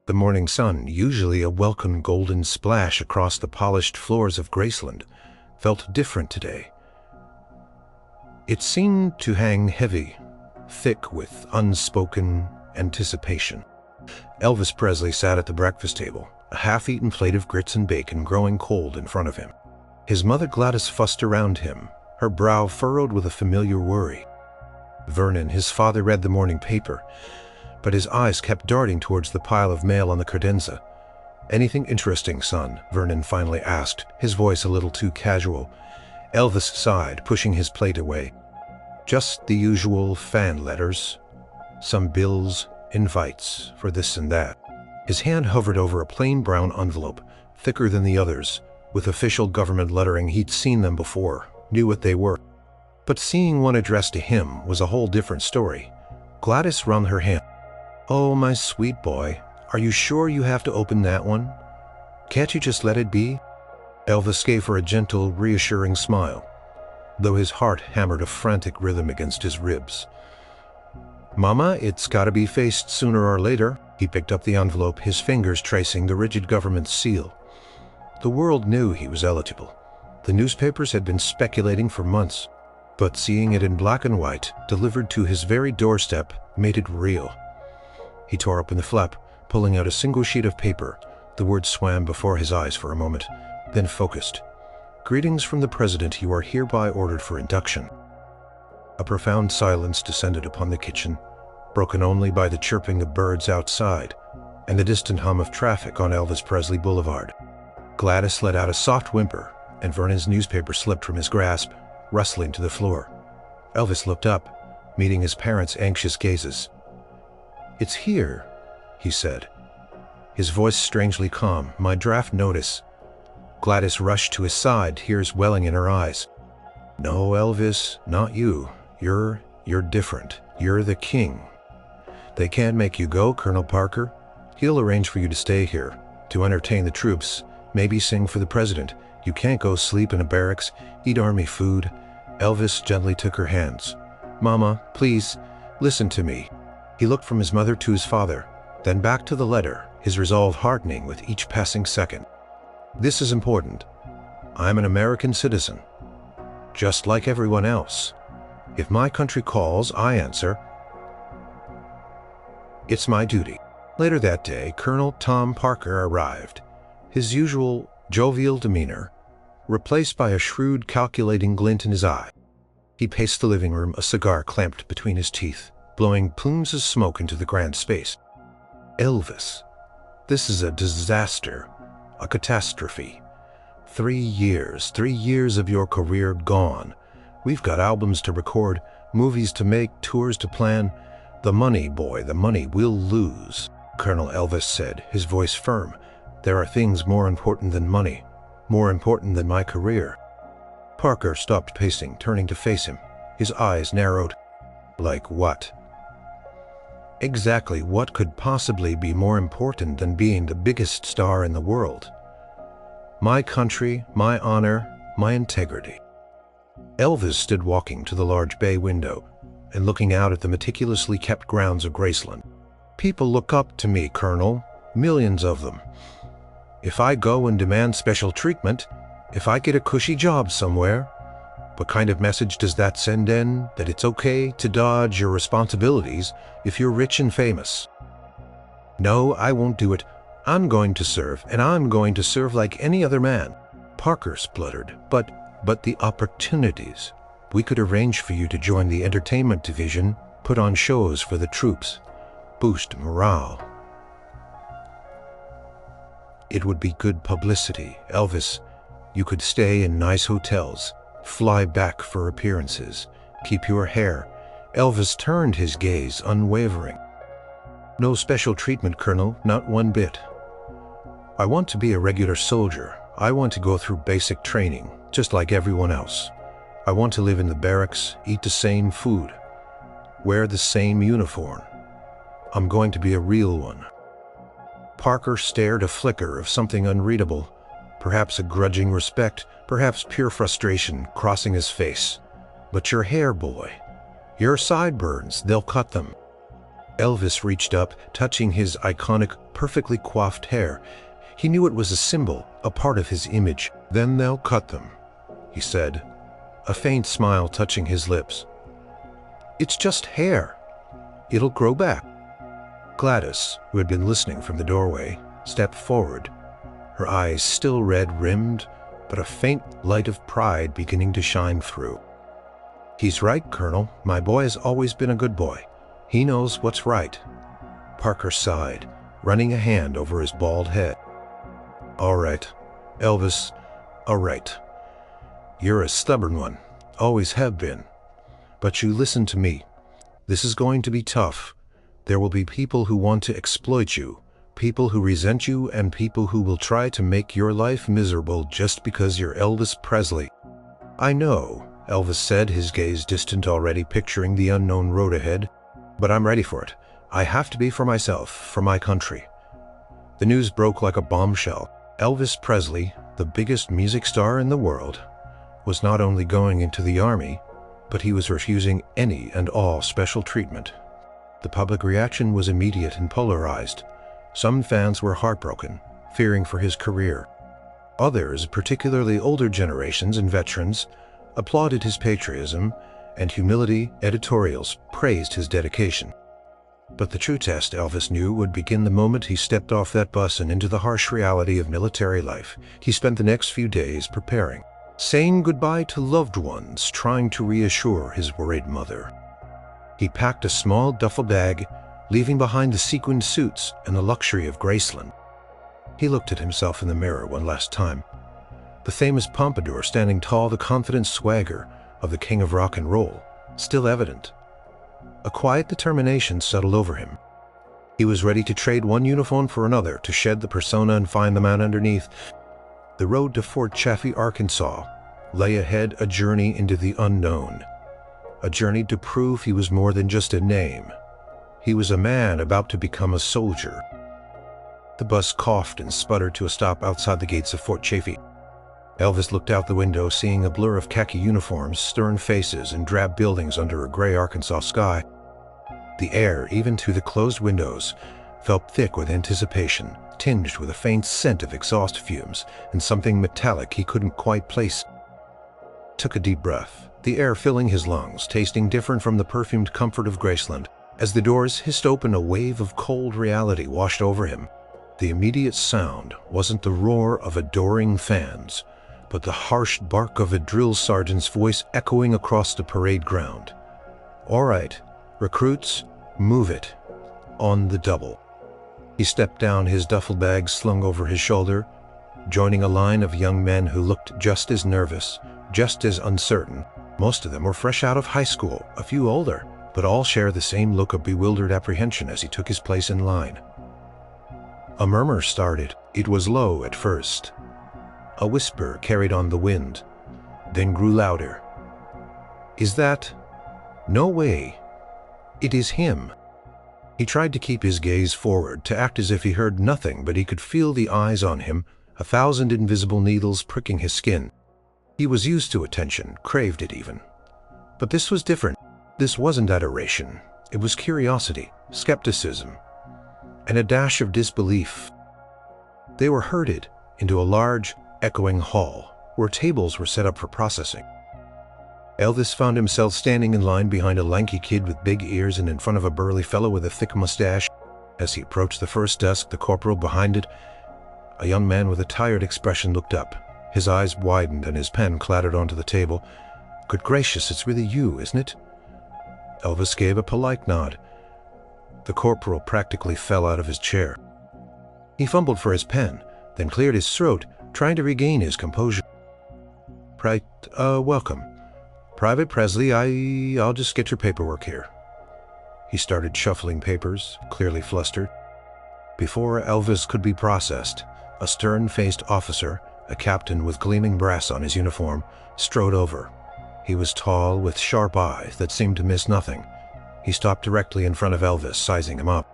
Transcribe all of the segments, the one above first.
The morning sun, usually a welcome golden splash across the polished floors of Graceland, felt different today. It seemed to hang heavy, thick with unspoken anticipation. Elvis Presley sat at the breakfast table, a half-eaten plate of grits and bacon growing cold in front of him. His mother Gladys fussed around him, her brow furrowed with a familiar worry. Vernon, his father, read the morning paper, but his eyes kept darting towards the pile of mail on the credenza. "Anything interesting, son?" Vernon finally asked, his voice a little too casual. Elvis sighed, pushing his plate away. "Just the usual fan letters. Some bills, invites for this and that." His hand hovered over a plain brown envelope, thicker than the others, with official government lettering. He'd seen them before, knew what they were. But seeing one addressed to him was a whole different story. Gladys wrung her hand. "Oh, my sweet boy, are you sure you have to open that one? Can't you just let it be?" Elvis gave her a gentle, reassuring smile, though his heart hammered a frantic rhythm against his ribs. "Mama, it's gotta be faced sooner or later." He picked up the envelope, his fingers tracing the rigid government seal. The world knew he was eligible. The newspapers had been speculating for months, but seeing it in black and white, delivered to his very doorstep, made it real. He tore open the flap, pulling out a single sheet of paper. The words swam before his eyes for a moment, then focused. "Greetings from the President. You are hereby ordered for induction." A profound silence descended upon the kitchen, broken only by the chirping of birds outside and the distant hum of traffic on Elvis Presley Boulevard. Gladys let out a soft whimper, and Vernon's newspaper slipped from his grasp, rustling to the floor. Elvis looked up, meeting his parents' anxious gazes. "It's here," he said, his voice strangely calm. "My draft notice." Gladys rushed to his side, tears welling in her eyes. "No, Elvis, not you. You're different. You're the king. They can't make you go, Colonel Parker. He'll arrange for you to stay here, to entertain the troops, maybe sing for the president. You can't go sleep in a barracks, eat army food." Elvis gently took her hands. "Mama, please, listen to me." He looked from his mother to his father, then back to the letter, his resolve hardening with each passing second. "This is important. I'm an American citizen, just like everyone else. If my country calls, I answer. It's my duty." Later that day, Colonel Tom Parker arrived, his usual jovial demeanor replaced by a shrewd, calculating glint in his eye. He paced the living room, a cigar clamped between his teeth, blowing plumes of smoke into the grand space. "Elvis, this is a disaster, a catastrophe. 3 years of your career gone. We've got albums to record, movies to make, tours to plan. The money, boy, the money we'll lose." Colonel Elvis said, his voice firm. "There are things more important than money, more important than my career." Parker stopped pacing, turning to face him. His eyes narrowed. "Like what?" "Exactly what could possibly be more important than being the biggest star in the world? My country, my honor, my integrity." Elvis stood walking to the large bay window and looking out at the meticulously kept grounds of Graceland. "People look up to me, Colonel, millions of them. If I go and demand special treatment, if I get a cushy job somewhere, what kind of message does that send in? That it's okay to dodge your responsibilities if you're rich and famous? No, I won't do it. I'm going to serve, and I'm going to serve like any other man." Parker spluttered. But the opportunities. We could arrange for you to join the entertainment division, put on shows for the troops, boost morale. It would be good publicity, Elvis. You could stay in nice hotels, fly back for appearances, keep your hair. Elvis turned his gaze unwavering. "No special treatment, Colonel, not one bit. I want to be a regular soldier. I want to go through basic training, just like everyone else. I want to live in the barracks, eat the same food, wear the same uniform. I'm going to be a real one." Parker stared, a flicker of something unreadable, perhaps a grudging respect, perhaps pure frustration crossing his face. "But your hair, boy, your sideburns, they'll cut them." Elvis reached up, touching his iconic, perfectly coiffed hair. He knew it was a symbol, a part of his image. "Then they'll cut them," he said, a faint smile touching his lips. "It's just hair. It'll grow back." Gladys, who had been listening from the doorway, stepped forward, her eyes still red-rimmed, but a faint light of pride beginning to shine through. "He's right, Colonel. My boy has always been a good boy. He knows what's right." Parker sighed, running a hand over his bald head. "All right, Elvis, all right. You're a stubborn one, always have been. But you listen to me. This is going to be tough. There will be people who want to exploit you, people who resent you, and people who will try to make your life miserable just because you're Elvis Presley." "I know," Elvis said, his gaze distant already, picturing the unknown road ahead. "But I'm ready for it. I have to be for myself, for my country." The news broke like a bombshell. Elvis Presley, the biggest music star in the world, was not only going into the army, but he was refusing any and all special treatment. The public reaction was immediate and polarized. Some fans were heartbroken, fearing for his career. Others, particularly older generations and veterans, applauded his patriotism and humility. Editorials praised his dedication. But the true test, Elvis knew, would begin the moment he stepped off that bus and into the harsh reality of military life. He spent the next few days preparing, saying goodbye to loved ones, trying to reassure his worried mother. He packed a small duffel bag, leaving behind the sequined suits and the luxury of Graceland. He looked at himself in the mirror one last time. The famous pompadour standing tall, the confident swagger of the king of rock and roll, still evident. A quiet determination settled over him. He was ready to trade one uniform for another, to shed the persona and find the man underneath. The road to Fort Chaffee, Arkansas, lay ahead, a journey into the unknown. A journey to prove he was more than just a name. He was a man about to become a soldier. The bus coughed and sputtered to a stop outside the gates of Fort Chaffee. Elvis looked out the window, seeing a blur of khaki uniforms, stern faces, and drab buildings under a gray Arkansas sky. The air, even through the closed windows, felt thick with anticipation, tinged with a faint scent of exhaust fumes and something metallic he couldn't quite place. Took a deep breath, the air filling his lungs, tasting different from the perfumed comfort of Graceland. As the doors hissed open, a wave of cold reality washed over him. The immediate sound wasn't the roar of adoring fans, but the harsh bark of a drill sergeant's voice echoing across the parade ground. "All right, recruits, move it. On the double." He stepped down, his duffel bag slung over his shoulder, joining a line of young men who looked just as nervous, just as uncertain. Most of them were fresh out of high school, a few older, but all shared the same look of bewildered apprehension as he took his place in line. A murmur started. It was low at first. A whisper carried on the wind, then grew louder. "Is that? No way. It is him." He tried to keep his gaze forward, to act as if he heard nothing, but he could feel the eyes on him, 1,000 invisible needles pricking his skin. He was used to attention, craved it even. But this was different. This wasn't adoration. It was curiosity, skepticism, and a dash of disbelief. They were herded into a large, echoing hall, where tables were set up for processing. Elvis found himself standing in line behind a lanky kid with big ears and in front of a burly fellow with a thick mustache. As he approached the first desk, the corporal behind it, a young man with a tired expression, looked up. His eyes widened and his pen clattered onto the table. "Good gracious, it's really you, isn't it?" Elvis gave a polite nod. The corporal practically fell out of his chair. He fumbled for his pen, then cleared his throat, trying to regain his composure. "Right, welcome. Private Presley, I'll just get your paperwork here." He started shuffling papers, clearly flustered. Before Elvis could be processed, a stern-faced officer, a captain with gleaming brass on his uniform, strode over. He was tall, with sharp eyes that seemed to miss nothing. He stopped directly in front of Elvis, sizing him up.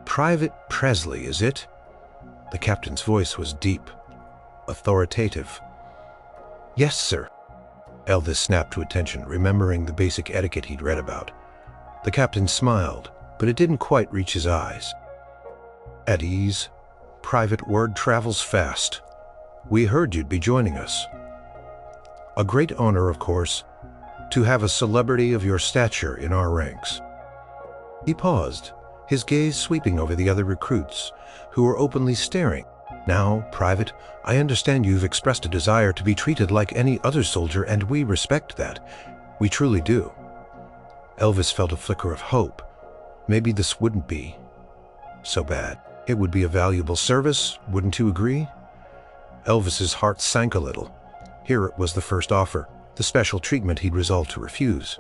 "Private Presley, is it?" The captain's voice was deep, authoritative. "Yes, sir." Elvis snapped to attention, remembering the basic etiquette he'd read about. The captain smiled, but it didn't quite reach his eyes. At ease, private word travels fast. We heard you'd be joining us. A great honor, of course, to have a celebrity of your stature in our ranks. He paused, his gaze sweeping over the other recruits, who were openly staring. Now, Private, I understand you've expressed a desire to be treated like any other soldier, and we respect that. We truly do. Elvis felt a flicker of hope. Maybe this wouldn't be so bad. It would be a valuable service, wouldn't you agree? Elvis's heart sank a little. Here it was, the first offer, the special treatment he'd resolved to refuse.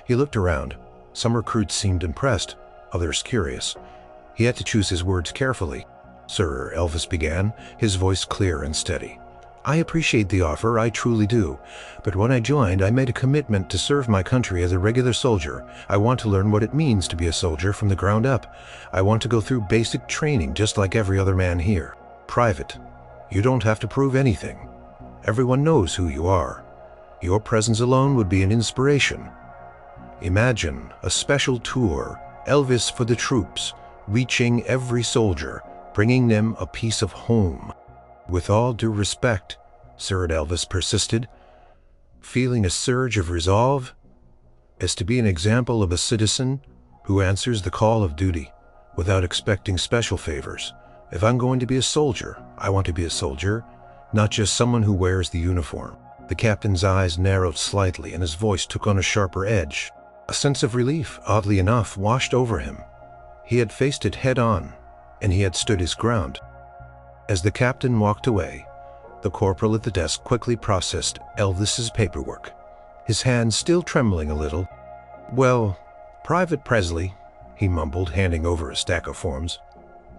He looked around. Some recruits seemed impressed, others curious. He had to choose his words carefully. Sir, Elvis began, his voice clear and steady. I appreciate the offer, I truly do. But when I joined, I made a commitment to serve my country as a regular soldier. I want to learn what it means to be a soldier from the ground up. I want to go through basic training just like every other man here. Private, you don't have to prove anything. Everyone knows who you are. Your presence alone would be an inspiration. Imagine a special tour, Elvis for the troops, reaching every soldier, bringing them a piece of home. With all due respect, Sir Elvis persisted, feeling a surge of resolve, as to be an example of a citizen who answers the call of duty without expecting special favors. If I'm going to be a soldier, I want to be a soldier, not just someone who wears the uniform. The captain's eyes narrowed slightly and his voice took on a sharper edge. A sense of relief, oddly enough, washed over him. He had faced it head on, and he had stood his ground. As the captain walked away, the corporal at the desk quickly processed Elvis's paperwork, his hands still trembling a little. Well, Private Presley, he mumbled, handing over a stack of forms,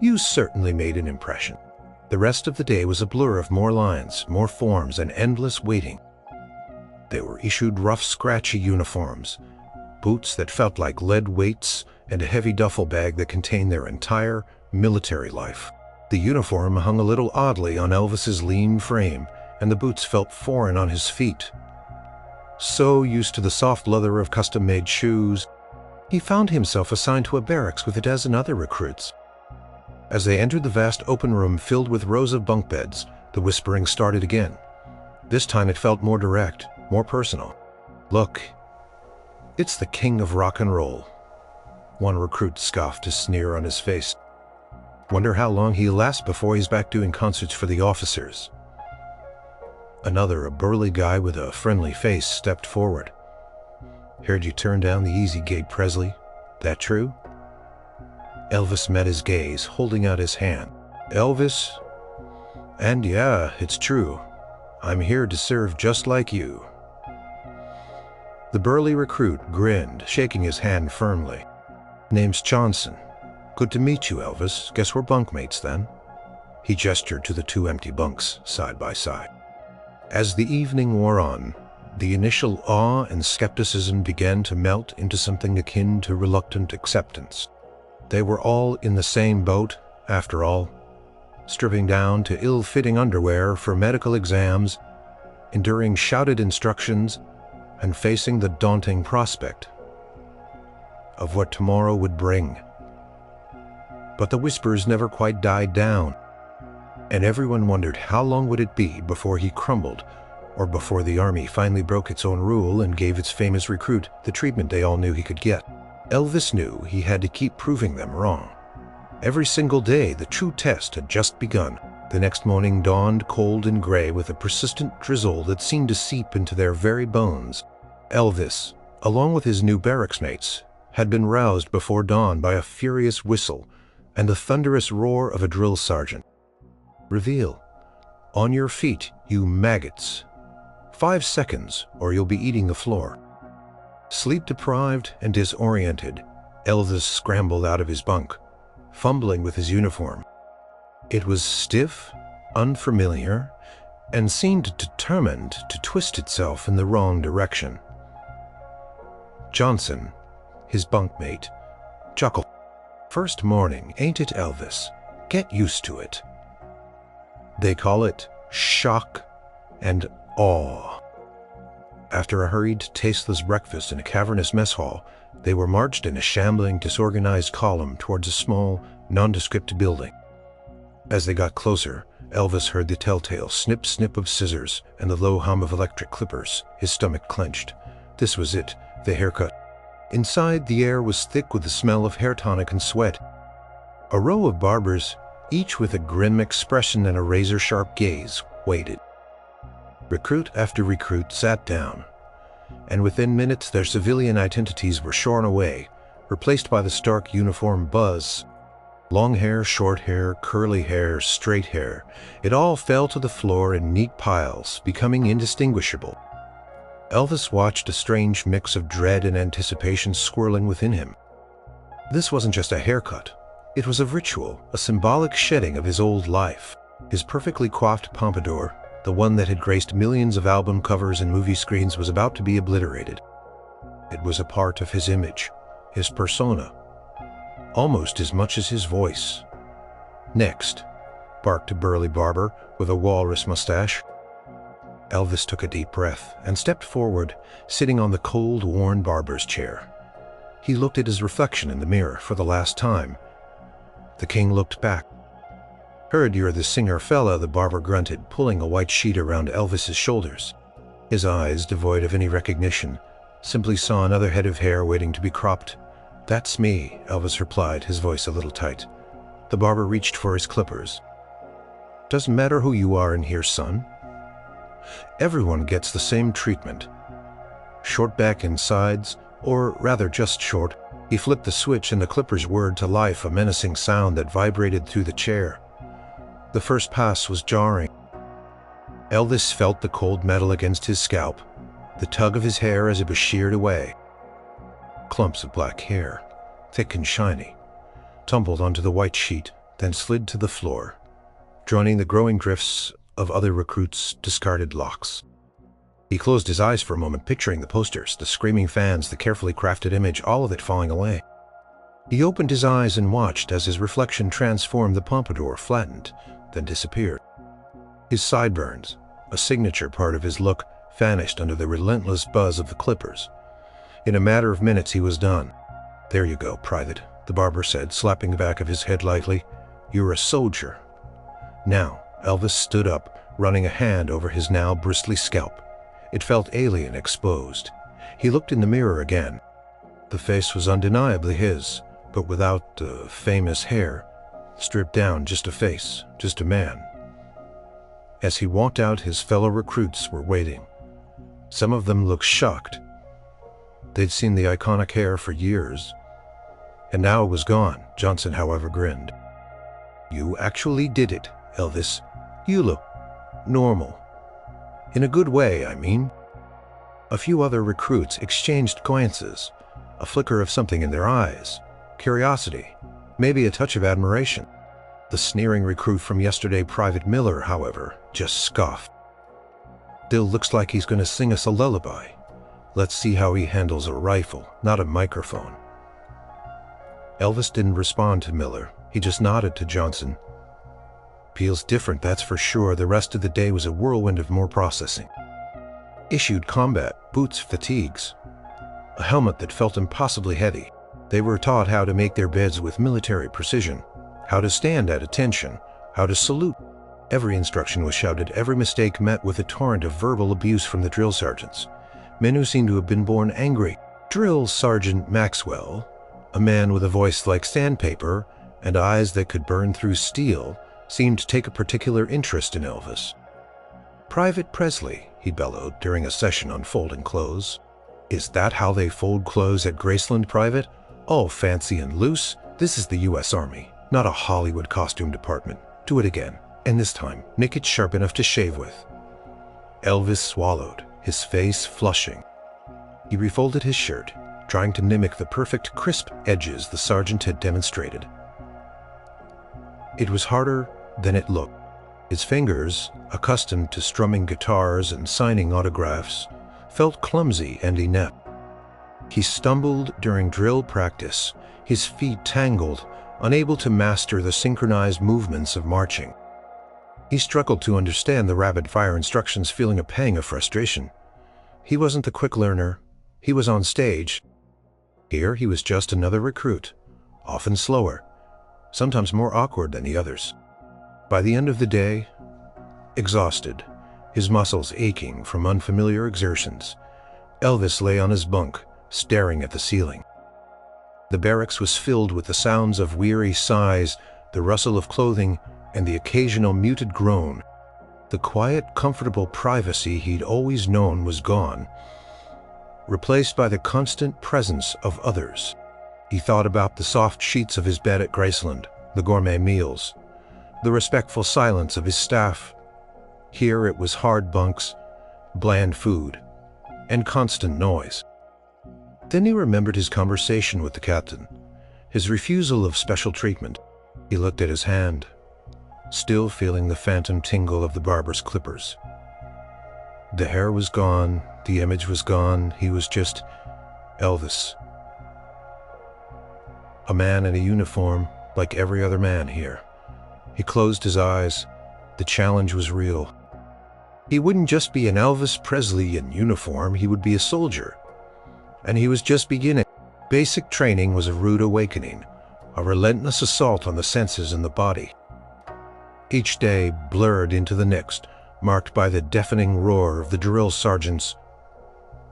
you certainly made an impression. The rest of the day was a blur of more lines, more forms, and endless waiting. They were issued rough, scratchy uniforms, boots that felt like lead weights, and a heavy duffel bag that contained their entire military life. The uniform hung a little oddly on Elvis's lean frame, and the boots felt foreign on his feet. So used to the soft leather of custom-made shoes, he found himself assigned to a barracks with a dozen other recruits. As they entered the vast open room filled with rows of bunk beds, the whispering started again. This time it felt more direct, more personal. Look, it's the king of rock and roll. One recruit scoffed, a sneer on his face. Wonder how long he'll last before he's back doing concerts for the officers. Another, a burly guy with a friendly face, stepped forward. Heard you turn down the easy gate, Presley. That true? Elvis met his gaze, holding out his hand. Elvis? And yeah, it's true. I'm here to serve just like you. The burly recruit grinned, shaking his hand firmly. Name's Johnson. Good to meet you, Elvis. Guess we're bunkmates then. He gestured to the two empty bunks side by side. As the evening wore on, the initial awe and skepticism began to melt into something akin to reluctant acceptance. They were all in the same boat, after all, stripping down to ill-fitting underwear for medical exams, enduring shouted instructions, and facing the daunting prospect of what tomorrow would bring. But the whispers never quite died down, and everyone wondered how long would it be before he crumbled, or before the army finally broke its own rule and gave its famous recruit the treatment they all knew he could get. Elvis knew he had to keep proving them wrong. Every single day, the true test had just begun. The next morning dawned cold and gray with a persistent drizzle that seemed to seep into their very bones. Elvis, along with his new barracks mates, had been roused before dawn by a furious whistle and the thunderous roar of a drill sergeant. Reveal. On your feet, you maggots. 5 seconds, or you'll be eating the floor. Sleep-deprived and disoriented, Elvis scrambled out of his bunk, fumbling with his uniform. It was stiff, unfamiliar, and seemed determined to twist itself in the wrong direction. Johnson, his bunkmate, chuckled. First morning, ain't it, Elvis? Get used to it. They call it shock and awe. After a hurried, tasteless breakfast in a cavernous mess hall, they were marched in a shambling, disorganized column towards a small, nondescript building. As they got closer, Elvis heard the telltale snip-snip of scissors and the low hum of electric clippers. His stomach clenched. This was it, the haircut. Inside, the air was thick with the smell of hair tonic and sweat. A row of barbers, each with a grim expression and a razor-sharp gaze, waited. Recruit after recruit sat down, and within minutes their civilian identities were shorn away, replaced by the stark uniform buzz. Long hair, short hair, curly hair, straight hair, it all fell to the floor in neat piles, becoming indistinguishable. Elvis watched a strange mix of dread and anticipation swirling within him. This wasn't just a haircut. It was a ritual, a symbolic shedding of his old life. His perfectly coiffed pompadour, the one that had graced millions of album covers and movie screens, was about to be obliterated. It was a part of his image, his persona, almost as much as his voice. "Next," barked a burly barber with a walrus mustache. Elvis took a deep breath and stepped forward, sitting on the cold, worn barber's chair. He looked at his reflection in the mirror for the last time. The king looked back. "Heard you're the singer fella," the barber grunted, pulling a white sheet around Elvis's shoulders. His eyes, devoid of any recognition, simply saw another head of hair waiting to be cropped. "That's me," Elvis replied, his voice a little tight. The barber reached for his clippers. "Doesn't matter who you are in here, son. Everyone gets the same treatment. Short back and sides, or rather just short." He flipped the switch and the clippers whirred to life, a menacing sound that vibrated through the chair. The first pass was jarring. Elvis felt the cold metal against his scalp, the tug of his hair as it was sheared away. Clumps of black hair, thick and shiny, tumbled onto the white sheet, then slid to the floor, joining the growing drifts of other recruits' discarded locks. He closed his eyes for a moment, picturing the posters, the screaming fans, the carefully crafted image, all of it falling away. He opened his eyes and watched as his reflection transformed. The pompadour flattened, then disappeared. His sideburns, a signature part of his look, vanished under the relentless buzz of the clippers. In a matter of minutes he was done. "There you go, Private," the barber said, slapping the back of his head lightly. "You're a soldier." Now, Elvis stood up, running a hand over his now bristly scalp. It felt alien, exposed. He looked in the mirror again. The face was undeniably his, but without the famous hair. Stripped down, just a face, just a man. As he walked out, his fellow recruits were waiting. Some of them looked shocked. They'd seen the iconic hair for years, and now it was gone. Johnson, however, grinned. "You actually did it, Elvis. You look normal. In a good way, I mean." A few other recruits exchanged glances, a flicker of something in their eyes, curiosity, maybe a touch of admiration. The sneering recruit from yesterday, Private Miller, however, just scoffed. "Dill looks like he's going to sing us a lullaby. Let's see how he handles a rifle, not a microphone." Elvis didn't respond to Miller. He just nodded to Johnson. "Feels different, that's for sure." The rest of the day was a whirlwind of more processing. Issued combat boots, fatigues, a helmet that felt impossibly heavy. They were taught how to make their beds with military precision, how to stand at attention, how to salute. Every instruction was shouted, every mistake met with a torrent of verbal abuse from the drill sergeants, men who seemed to have been born angry. Drill Sergeant Maxwell, a man with a voice like sandpaper and eyes that could burn through steel, seemed to take a particular interest in Elvis. "Private Presley," he bellowed during a session on folding clothes. "Is that how they fold clothes at Graceland, Private? All fancy and loose? This is the U.S. Army, not a Hollywood costume department. Do it again, and this time, make it sharp enough to shave with." Elvis swallowed, his face flushing. He refolded his shirt, trying to mimic the perfect, crisp edges the sergeant had demonstrated. It was harder than it looked. His fingers, accustomed to strumming guitars and signing autographs, felt clumsy and inept. He stumbled during drill practice, his feet tangled, unable to master the synchronized movements of marching. He struggled to understand the rapid-fire instructions, feeling a pang of frustration. He wasn't the quick learner. He was on stage. Here he was just another recruit, often slower, sometimes more awkward than the others. By the end of the day, exhausted, his muscles aching from unfamiliar exertions, Elvis lay on his bunk, staring at the ceiling. The barracks was filled with the sounds of weary sighs, the rustle of clothing, and the occasional muted groan. The quiet, comfortable privacy he'd always known was gone, replaced by the constant presence of others. He thought about the soft sheets of his bed at Graceland, the gourmet meals, the respectful silence of his staff. Here it was hard bunks, bland food, and constant noise. Then he remembered his conversation with the captain, his refusal of special treatment. He looked at his hand, still feeling the phantom tingle of the barber's clippers. The hair was gone, the image was gone, he was just Elvis. A man in a uniform, like every other man here. He closed his eyes. The challenge was real. He wouldn't just be an Elvis Presley in uniform, he would be a soldier. And he was just beginning. Basic training was a rude awakening, a relentless assault on the senses and the body. Each day blurred into the next, marked by the deafening roar of the drill sergeants,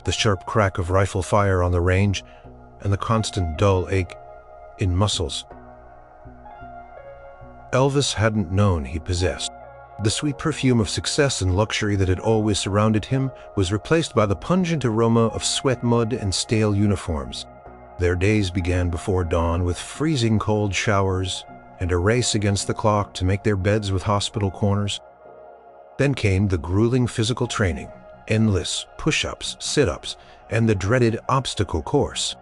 the sharp crack of rifle fire on the range, and the constant dull ache in muscles Elvis hadn't known he possessed. The sweet perfume of success and luxury that had always surrounded him was replaced by the pungent aroma of sweat, mud, and stale uniforms. Their days began before dawn with freezing cold showers and a race against the clock to make their beds with hospital corners. Then came the grueling physical training, endless push-ups, sit-ups, and the dreaded obstacle course.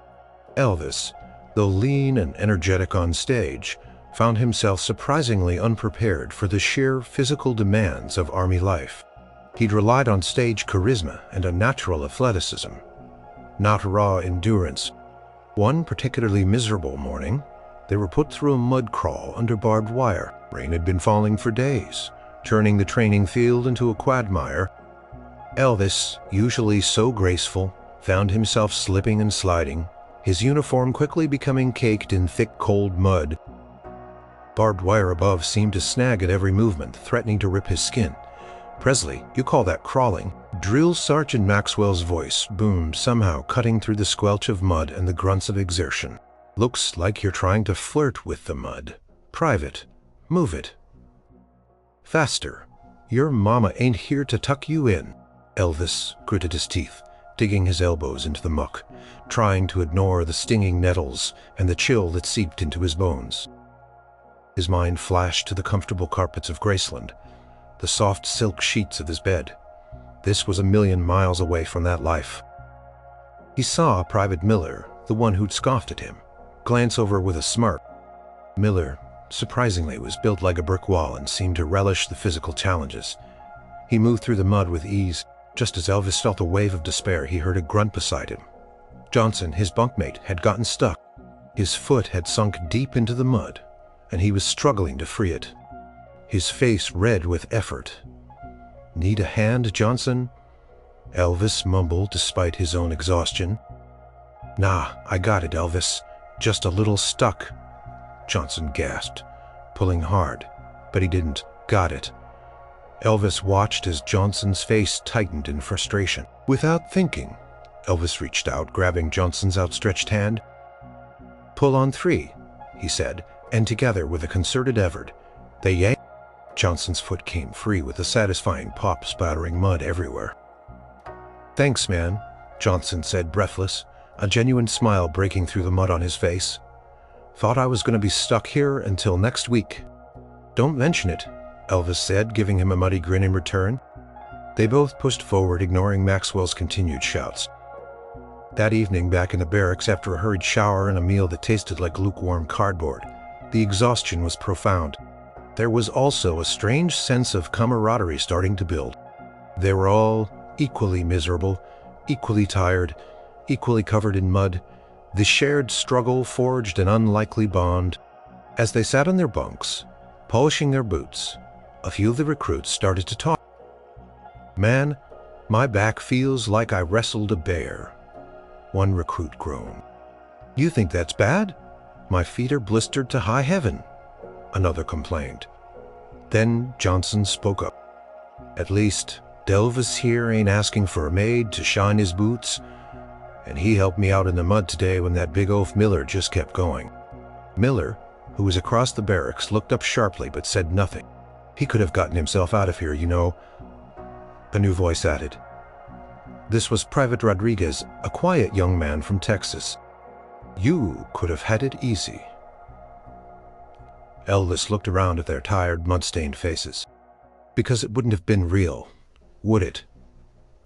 Elvis, though lean and energetic on stage, found himself surprisingly unprepared for the sheer physical demands of Army life. He'd relied on stage charisma and a natural athleticism, not raw endurance. One particularly miserable morning, they were put through a mud crawl under barbed wire. Rain had been falling for days, turning the training field into a quagmire. Elvis, usually so graceful, found himself slipping and sliding, his uniform quickly becoming caked in thick, cold mud. Barbed wire above seemed to snag at every movement, threatening to rip his skin. "Presley, you call that crawling?" Drill Sergeant Maxwell's voice boomed, somehow cutting through the squelch of mud and the grunts of exertion. "Looks like you're trying to flirt with the mud. Private, move it. Faster. Your mama ain't here to tuck you in." Elvis gritted his teeth, digging his elbows into the muck, trying to ignore the stinging nettles and the chill that seeped into his bones. His mind flashed to the comfortable carpets of Graceland, the soft silk sheets of his bed. This was a million miles away from that life. He saw Private Miller, the one who'd scoffed at him, glance over with a smirk. Miller, surprisingly, was built like a brick wall and seemed to relish the physical challenges. He moved through the mud with ease. Just as Elvis felt a wave of despair, he heard a grunt beside him. Johnson, his bunkmate, had gotten stuck. His foot had sunk deep into the mud, and he was struggling to free it, his face red with effort. "Need a hand, Johnson?" Elvis mumbled despite his own exhaustion. "Nah, I got it, Elvis. Just a little stuck." Johnson gasped, pulling hard, but he didn't. "Got it." Elvis watched as Johnson's face tightened in frustration. Without thinking, Elvis reached out, grabbing Johnson's outstretched hand. "Pull on 3, he said, and together, with a concerted effort, they yanked. Johnson's foot came free with a satisfying pop, spattering mud everywhere. "Thanks, man," Johnson said, breathless, a genuine smile breaking through the mud on his face. "Thought I was going to be stuck here until next week." "Don't mention it," Elvis said, giving him a muddy grin in return. They both pushed forward, ignoring Maxwell's continued shouts. That evening, back in the barracks, after a hurried shower and a meal that tasted like lukewarm cardboard, the exhaustion was profound. There was also a strange sense of camaraderie starting to build. They were all equally miserable, equally tired, equally covered in mud. The shared struggle forged an unlikely bond. As they sat on their bunks, polishing their boots, a few of the recruits started to talk. "Man, My back feels like I wrestled a bear," one recruit groaned. "You think that's bad? My feet are blistered to high heaven," another complained. Then Johnson spoke up. "At least Elvis here ain't asking for a maid to shine his boots, and he helped me out in the mud today when that big oaf Miller just kept going." Miller, who was across the barracks, looked up sharply but said nothing. "He could have gotten himself out of here, you know," a new voice added. This was Private Rodriguez, a quiet young man from Texas. "You could have had it easy." Elvis looked around at their tired, mud-stained faces. "Because it wouldn't have been real, would it?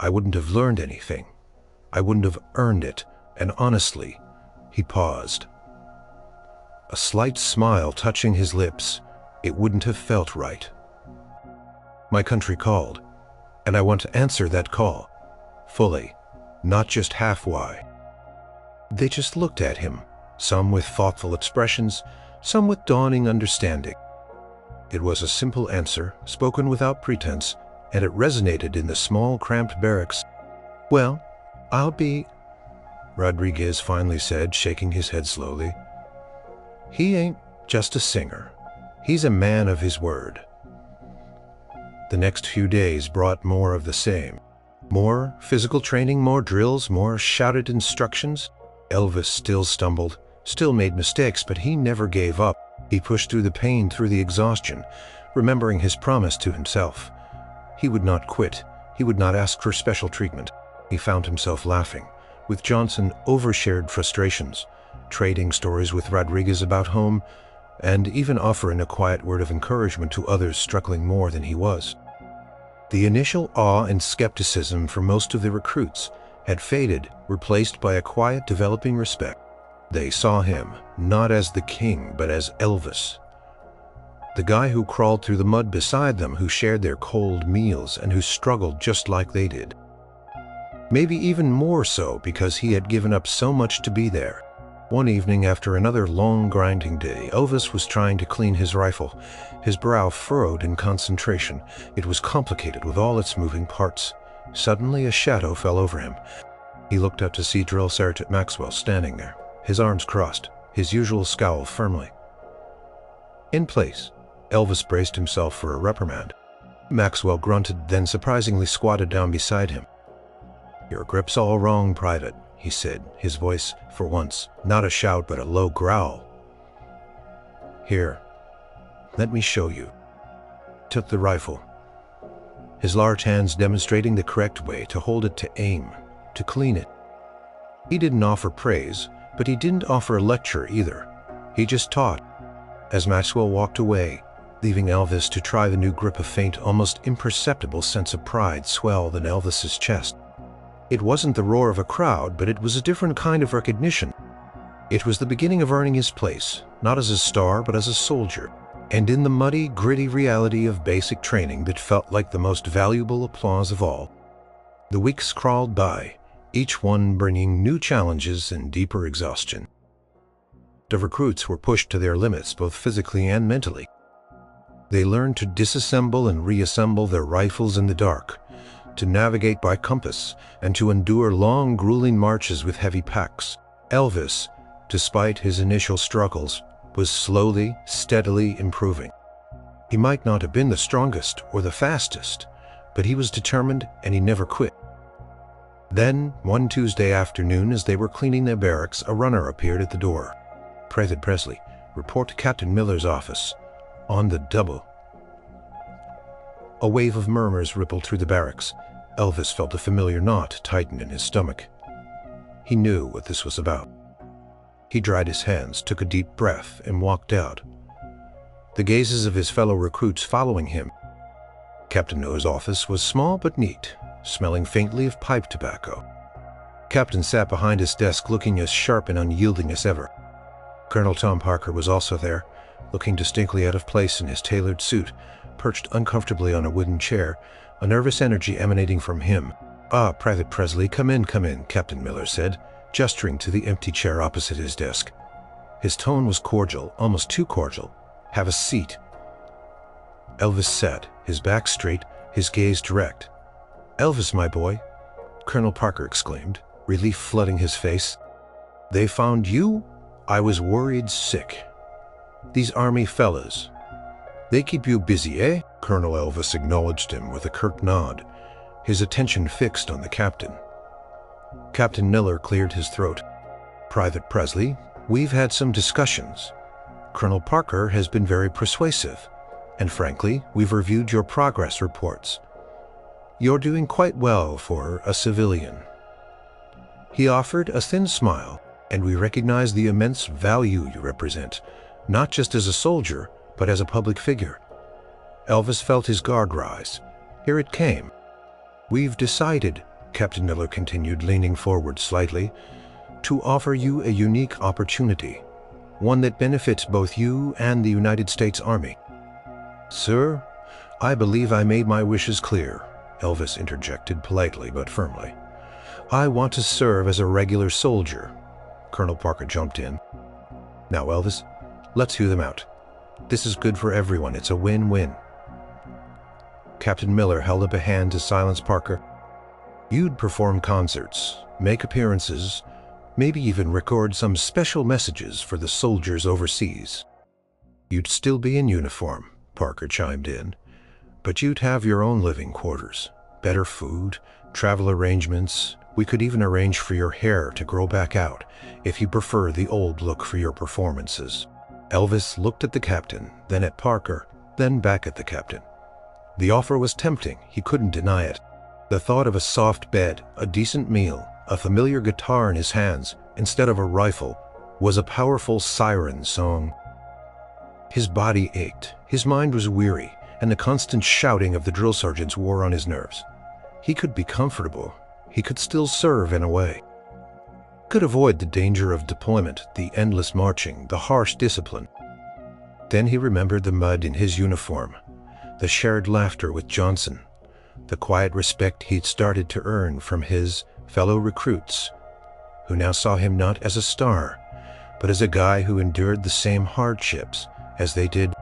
I wouldn't have learned anything. I wouldn't have earned it, and honestly," he paused, a slight smile touching his lips, "it wouldn't have felt right. My country called, and I want to answer that call, fully, not just half-why." They just looked at him, some with thoughtful expressions, some with dawning understanding. It was a simple answer, spoken without pretense, and it resonated in the small, cramped barracks. "Well, I'll be," Rodriguez finally said, shaking his head slowly. "He ain't just a singer. He's a man of his word." The next few days brought more of the same. More physical training, more drills, more shouted instructions. Elvis still stumbled, still made mistakes, but he never gave up. He pushed through the pain, through the exhaustion, remembering his promise to himself. He would not quit. He would not ask for special treatment. He found himself laughing with Johnson over shared frustrations, trading stories with Rodriguez about home, and even offering a quiet word of encouragement to others struggling more than he was. The initial awe and skepticism for most of the recruits had faded, replaced by a quiet, developing respect. They saw him not as the king, but as Elvis, the guy who crawled through the mud beside them, who shared their cold meals, and who struggled just like they did. Maybe even more so because he had given up so much to be there. One evening, after another long grinding day, Elvis was trying to clean his rifle, his brow furrowed in concentration. It was complicated with all its moving parts. Suddenly a shadow fell over him. He looked up to see Drill Sergeant Maxwell standing there, his arms crossed, his usual scowl firmly in place. Elvis braced himself for a reprimand. Maxwell grunted, then surprisingly squatted down beside him. "Your grip's all wrong, Private," he said, his voice, for once, not a shout but a low growl. "Here, let me show you." Took the rifle, his large hands demonstrating the correct way to hold it, to aim, to clean it. He didn't offer praise, but he didn't offer a lecture either. He just taught. As Maxwell walked away, leaving Elvis to try the new grip, a faint, almost imperceptible sense of pride swelled in Elvis's chest. It wasn't the roar of a crowd, but it was a different kind of recognition. It was the beginning of earning his place, not as a star, but as a soldier, and in the muddy, gritty reality of basic training that felt like the most valuable applause of all. The weeks crawled by, each one bringing new challenges and deeper exhaustion. The recruits were pushed to their limits, both physically and mentally. They learned to disassemble and reassemble their rifles in the dark, to navigate by compass, and to endure long, grueling marches with heavy packs. Elvis, despite his initial struggles, was slowly, steadily improving. He might not have been the strongest or the fastest, but he was determined and he never quit. Then, one Tuesday afternoon, as they were cleaning their barracks, a runner appeared at the door. "Private Presley, report to Captain Miller's office. On the double." A wave of murmurs rippled through the barracks. Elvis felt a familiar knot tighten in his stomach. He knew what this was about. He dried his hands, took a deep breath, and walked out, the gazes of his fellow recruits following him. Captain Miller's office was small but neat, smelling faintly of pipe tobacco. Captain sat behind his desk, looking as sharp and unyielding as ever. Colonel Tom Parker was also there, looking distinctly out of place in his tailored suit, perched uncomfortably on a wooden chair, a nervous energy emanating from him. "Ah, Private Presley, come in, Captain Miller said, gesturing to the empty chair opposite his desk. His tone was cordial, almost too cordial. "Have a seat." Elvis sat, his back straight, his gaze direct. "Elvis, my boy," Colonel Parker exclaimed, relief flooding his face. "They found you? I was worried sick. These Army fellas, they keep you busy, eh?" Colonel Elvis acknowledged him with a curt nod, his attention fixed on the captain. Captain Miller cleared his throat. "Private Presley, we've had some discussions. Colonel Parker has been very persuasive, and frankly, we've reviewed your progress reports. You're doing quite well for a civilian." He offered a thin smile, "And we recognize the immense value you represent, not just as a soldier, but as a public figure." Elvis felt his guard rise. Here it came. "We've decided," Captain Miller continued, leaning forward slightly, "to offer you a unique opportunity, one that benefits both you and the United States Army." "Sir, I believe I made my wishes clear," Elvis interjected politely but firmly. "I want to serve as a regular soldier." Colonel Parker jumped in. "Now, Elvis, let's hear them out. This is good for everyone. It's a win-win." Captain Miller held up a hand to silence Parker. "You'd perform concerts, make appearances, maybe even record some special messages for the soldiers overseas." "You'd still be in uniform," Parker chimed in, "but you'd have your own living quarters, better food, travel arrangements. We could even arrange for your hair to grow back out if you prefer the old look for your performances." Elvis looked at the captain, then at Parker, then back at the captain. The offer was tempting, he couldn't deny it. The thought of a soft bed, a decent meal, a familiar guitar in his hands instead of a rifle was a powerful siren song. His body ached, his mind was weary, and the constant shouting of the drill sergeants wore on his nerves. He could be comfortable. He could still serve in a way. Could avoid the danger of deployment, the endless marching, the harsh discipline. Then he remembered the mud in his uniform, the shared laughter with Johnson, the quiet respect he'd started to earn from his fellow recruits, who now saw him not as a star, but as a guy who endured the same hardships as they did.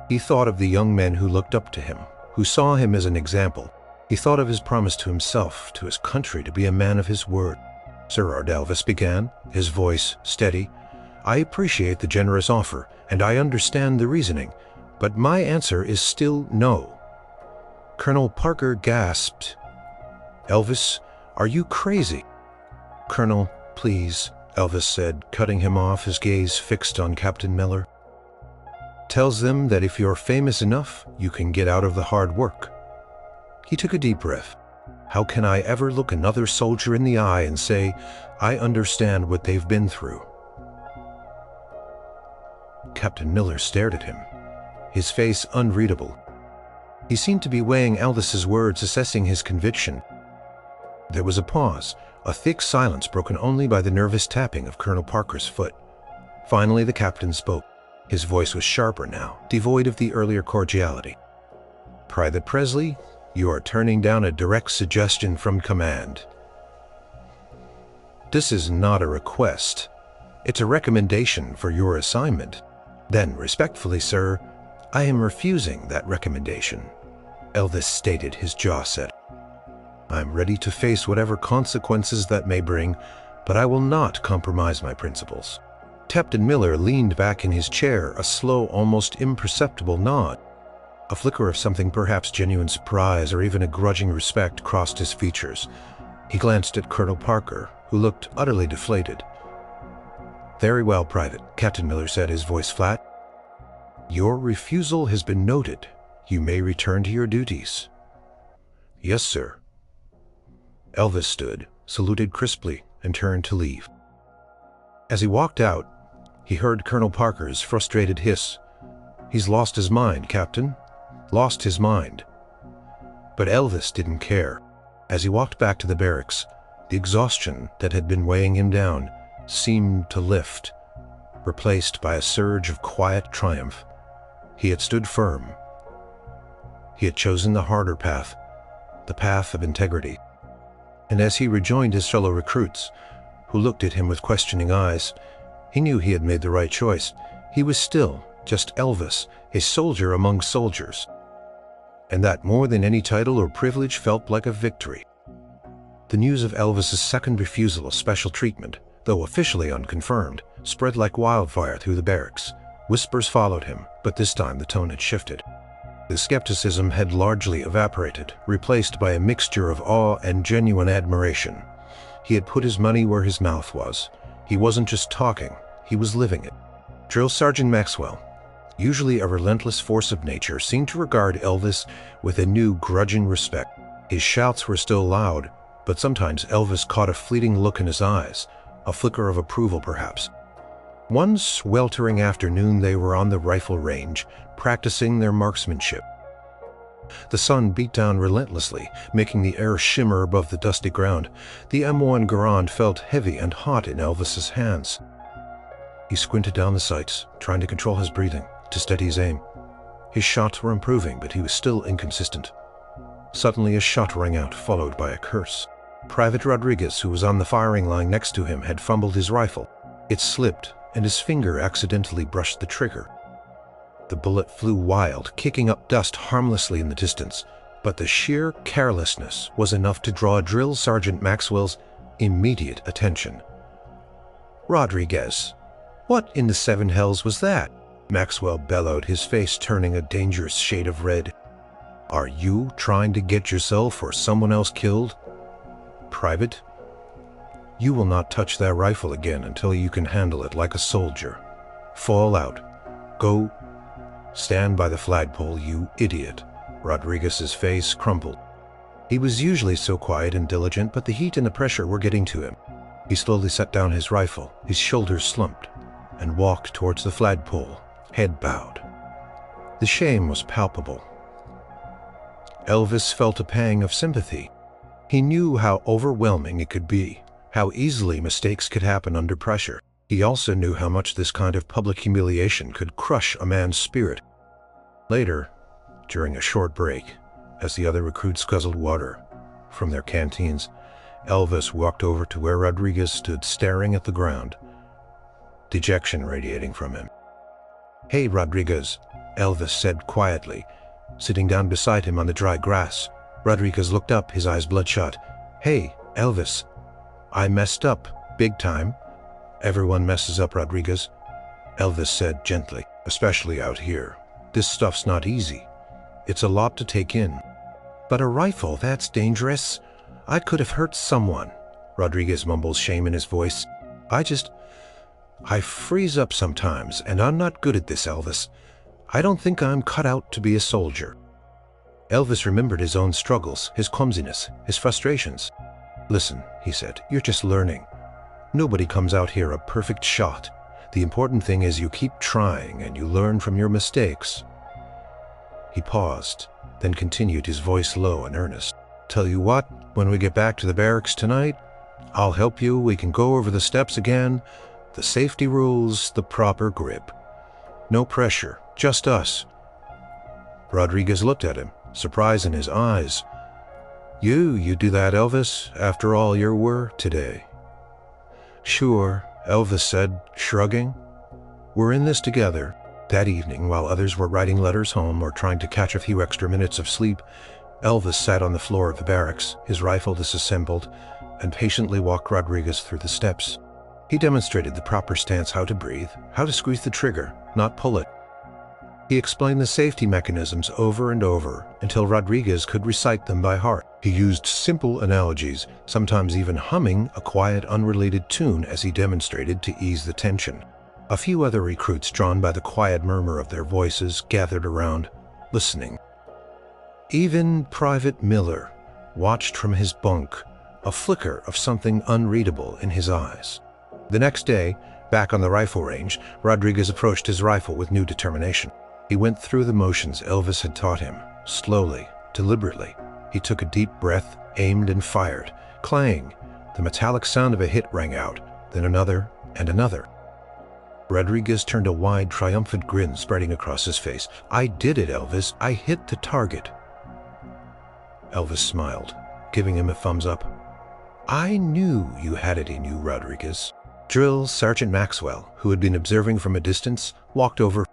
He thought of the young men who looked up to him, who saw him as an example. He thought of his promise to himself, to his country, to be a man of his word. "Sir," Elvis began, his voice steady, "I appreciate the generous offer, and I understand the reasoning, but my answer is still no." Colonel Parker gasped. "Elvis, are you crazy?" "Colonel, please," Elvis said, cutting him off, his gaze fixed on Captain Miller. "Tells them that if you're famous enough, you can get out of the hard work." He took a deep breath. "How can I ever look another soldier in the eye and say, I understand what they've been through?" Captain Miller stared at him, his face unreadable. He seemed to be weighing Elvis's words, assessing his conviction. There was a pause, a thick silence broken only by the nervous tapping of Colonel Parker's foot. Finally, the captain spoke. His voice was sharper now, devoid of the earlier cordiality. "Private Presley, you are turning down a direct suggestion from command. This is not a request. It's a recommendation for your assignment." "Then, respectfully, sir, I am refusing that recommendation," Elvis stated, his jaw set. "I'm ready to face whatever consequences that may bring, but I will not compromise my principles." Captain Miller leaned back in his chair, a slow, almost imperceptible nod. A flicker of something, perhaps genuine surprise or even a grudging respect, crossed his features. He glanced at Colonel Parker, who looked utterly deflated. "Very well, Private," Captain Miller said, his voice flat. "Your refusal has been noted. You may return to your duties." "Yes, sir." Elvis stood, saluted crisply, and turned to leave. As he walked out, he heard Colonel Parker's frustrated hiss. "He's lost his mind, Captain. Lost his mind." But Elvis didn't care. As he walked back to the barracks, the exhaustion that had been weighing him down seemed to lift, replaced by a surge of quiet triumph. He had stood firm. He had chosen the harder path, the path of integrity. And as he rejoined his fellow recruits, who looked at him with questioning eyes, he knew he had made the right choice. He was still just Elvis, a soldier among soldiers. and that more than any title or privilege felt like a victory. The news of Elvis's second refusal of special treatment, though officially unconfirmed, spread like wildfire through the barracks. Whispers followed him, but this time the tone had shifted. The skepticism had largely evaporated, replaced by a mixture of awe and genuine admiration. He had put his money where his mouth was. He wasn't just talking, he was living it. Drill Sergeant Maxwell, usually a relentless force of nature, seemed to regard Elvis with a new grudging respect. His shouts were still loud, but sometimes Elvis caught a fleeting look in his eyes, a flicker of approval perhaps. One sweltering afternoon they were on the rifle range, practicing their marksmanship. The sun beat down relentlessly, making the air shimmer above the dusty ground. The M1 Garand felt heavy and hot in Elvis's hands. He squinted down the sights, trying to control his breathing, to steady his aim. His shots were improving, but he was still inconsistent. Suddenly a shot rang out, followed by a curse. Private Rodriguez, who was on the firing line next to him, had fumbled his rifle. It slipped, and his finger accidentally brushed the trigger. The bullet flew wild, kicking up dust harmlessly in the distance, but the sheer carelessness was enough to draw Drill Sergeant Maxwell's immediate attention. "Rodriguez, what in the seven hells was that?" Maxwell bellowed, his face turning a dangerous shade of red. "Are you trying to get yourself or someone else killed? Private, you will not touch that rifle again until you can handle it like a soldier. Fall out. Go. Stand by the flagpole, you idiot." Rodriguez's face crumpled. He was usually so quiet and diligent, but the heat and the pressure were getting to him. He slowly set down his rifle, his shoulders slumped, and walked towards the flagpole, head bowed. The shame was palpable. Elvis felt a pang of sympathy. He knew how overwhelming it could be, how easily mistakes could happen under pressure. He also knew how much this kind of public humiliation could crush a man's spirit. Later, during a short break, as the other recruits guzzled water from their canteens, Elvis walked over to where Rodriguez stood staring at the ground, dejection radiating from him. "Hey, Rodriguez," Elvis said quietly, sitting down beside him on the dry grass. Rodriguez looked up, his eyes bloodshot. "Hey, Elvis, I messed up, big time." "Everyone messes up, Rodriguez," Elvis said gently, "especially out here. This stuff's not easy. It's a lot to take in." "But a rifle, that's dangerous. I could have hurt someone," Rodriguez mumbles, shame in his voice. I freeze up sometimes, and I'm not good at this, Elvis. I don't think I'm cut out to be a soldier." Elvis remembered his own struggles, his clumsiness, his frustrations. "Listen," he said, "you're just learning. Nobody comes out here a perfect shot. The important thing is you keep trying and you learn from your mistakes." He paused, then continued, his voice low and earnest. "Tell you what, when we get back to the barracks tonight, I'll help you. We can go over the steps again, the safety rules, the proper grip. No pressure, just us." Rodriguez looked at him, surprise in his eyes. You do that, Elvis, after all your work today?" "Sure," Elvis said, shrugging. "We're in this together." That evening, while others were writing letters home or trying to catch a few extra minutes of sleep, Elvis sat on the floor of the barracks, his rifle disassembled, and patiently walked Rodriguez through the steps. He demonstrated the proper stance, how to breathe, how to squeeze the trigger, not pull it. He explained the safety mechanisms over and over until Rodriguez could recite them by heart. He used simple analogies, sometimes even humming a quiet, unrelated tune as he demonstrated to ease the tension. A few other recruits, drawn by the quiet murmur of their voices, gathered around, listening. Even Private Miller watched from his bunk, a flicker of something unreadable in his eyes. The next day, back on the rifle range, Rodriguez approached his rifle with new determination. He went through the motions Elvis had taught him, slowly, deliberately. He took a deep breath, aimed and fired. Clang! The metallic sound of a hit rang out, then another and another. Rodriguez turned a wide, triumphant grin spreading across his face. "I did it, Elvis. I hit the target." Elvis smiled, giving him a thumbs up. "I knew you had it in you, Rodriguez." Drill Sergeant Maxwell, who had been observing from a distance, walked over.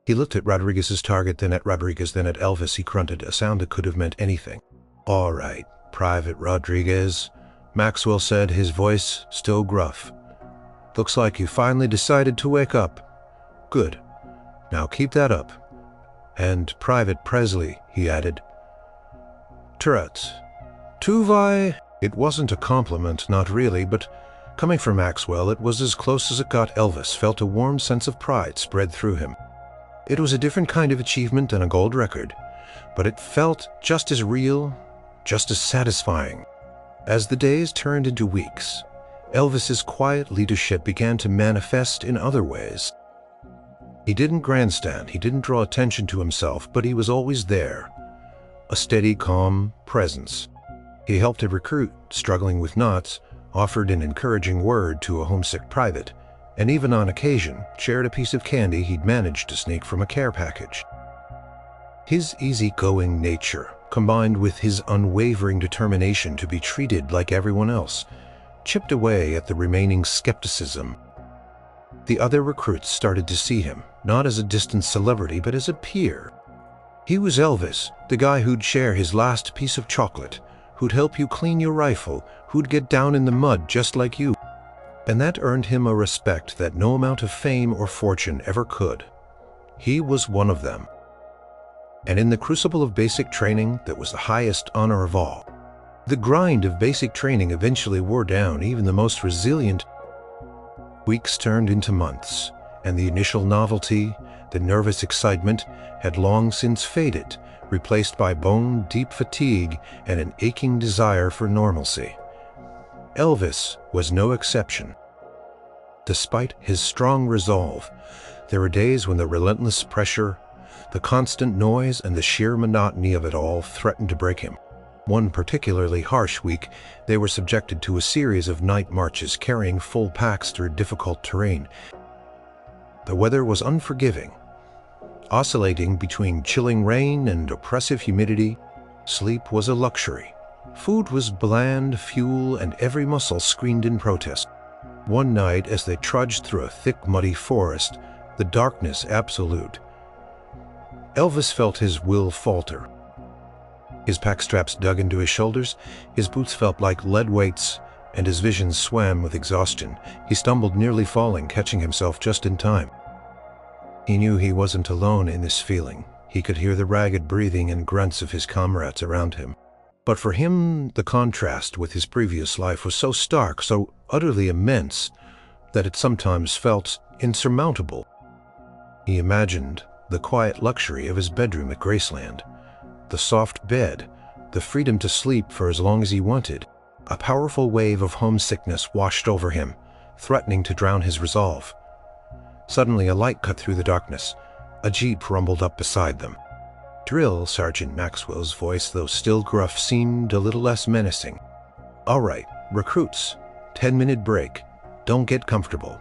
He He looked at Rodriguez's target, then at Rodriguez, then at Elvis. He grunted, a sound that could have meant anything. "All right, Private Rodriguez," Maxwell said, his voice still gruff. "Looks like you finally decided to wake up. Good. Now keep that up. And Private Presley," he added. "Turret. Tuvai." It wasn't a compliment, not really, but coming from Maxwell, it was as close as it got. Elvis felt a warm sense of pride spread through him. It was a different kind of achievement than a gold record, but it felt just as real, just as satisfying. As the days turned into weeks, Elvis's quiet leadership began to manifest in other ways. He didn't grandstand, he didn't draw attention to himself, but he was always there. A steady, calm presence. He helped a recruit struggling with knots, offered an encouraging word to a homesick private, and even on occasion shared a piece of candy he'd managed to sneak from a care package. His easygoing nature, combined with his unwavering determination to be treated like everyone else, chipped away at the remaining skepticism. The other recruits started to see him, not as a distant celebrity, but as a peer. He was Elvis, the guy who'd share his last piece of chocolate, who'd help you clean your rifle, who'd get down in the mud just like you. And that earned him a respect that no amount of fame or fortune ever could. He was one of them. And in the crucible of basic training, that was the highest honor of all. The grind of basic training eventually wore down even the most resilient. Weeks turned into months, and the initial novelty, the nervous excitement, had long since faded, replaced by bone-deep fatigue and an aching desire for normalcy. Elvis was no exception. Despite his strong resolve, there were days when the relentless pressure, the constant noise, and the sheer monotony of it all threatened to break him. One particularly harsh week, they were subjected to a series of night marches carrying full packs through difficult terrain. The weather was unforgiving. Oscillating between chilling rain and oppressive humidity, sleep was a luxury. Food was bland fuel, and every muscle screamed in protest. One night, as they trudged through a thick, muddy forest, the darkness absolute, Elvis felt his will falter. His pack straps dug into his shoulders, his boots felt like lead weights, and his vision swam with exhaustion. He stumbled, nearly falling, catching himself just in time. He knew he wasn't alone in this feeling. He could hear the ragged breathing and grunts of his comrades around him. But for him, the contrast with his previous life was so stark, so utterly immense, that it sometimes felt insurmountable. He imagined the quiet luxury of his bedroom at Graceland, the soft bed, the freedom to sleep for as long as he wanted. A powerful wave of homesickness washed over him, threatening to drown his resolve. Suddenly, a light cut through the darkness. A jeep rumbled up beside them. Drill Sergeant Maxwell's voice, though still gruff, seemed a little less menacing. "All right, recruits, 10-minute break. Don't get comfortable.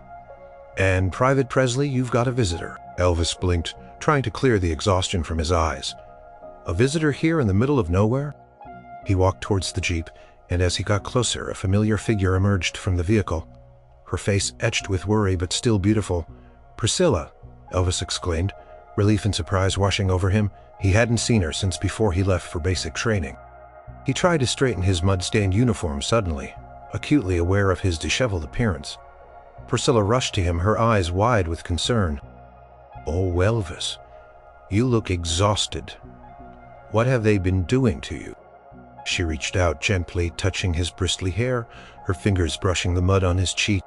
And Private Presley, you've got a visitor." Elvis blinked, trying to clear the exhaustion from his eyes. A visitor here in the middle of nowhere? He walked towards the jeep, and as he got closer, a familiar figure emerged from the vehicle. Her face etched with worry, but still beautiful. "Priscilla!" Elvis exclaimed, relief and surprise washing over him. He hadn't seen her since before he left for basic training. He tried to straighten his mud-stained uniform suddenly, acutely aware of his disheveled appearance. Priscilla rushed to him, her eyes wide with concern. "Oh, Elvis, you look exhausted. What have they been doing to you?" She reached out, gently touching his bristly hair, her fingers brushing the mud on his cheek.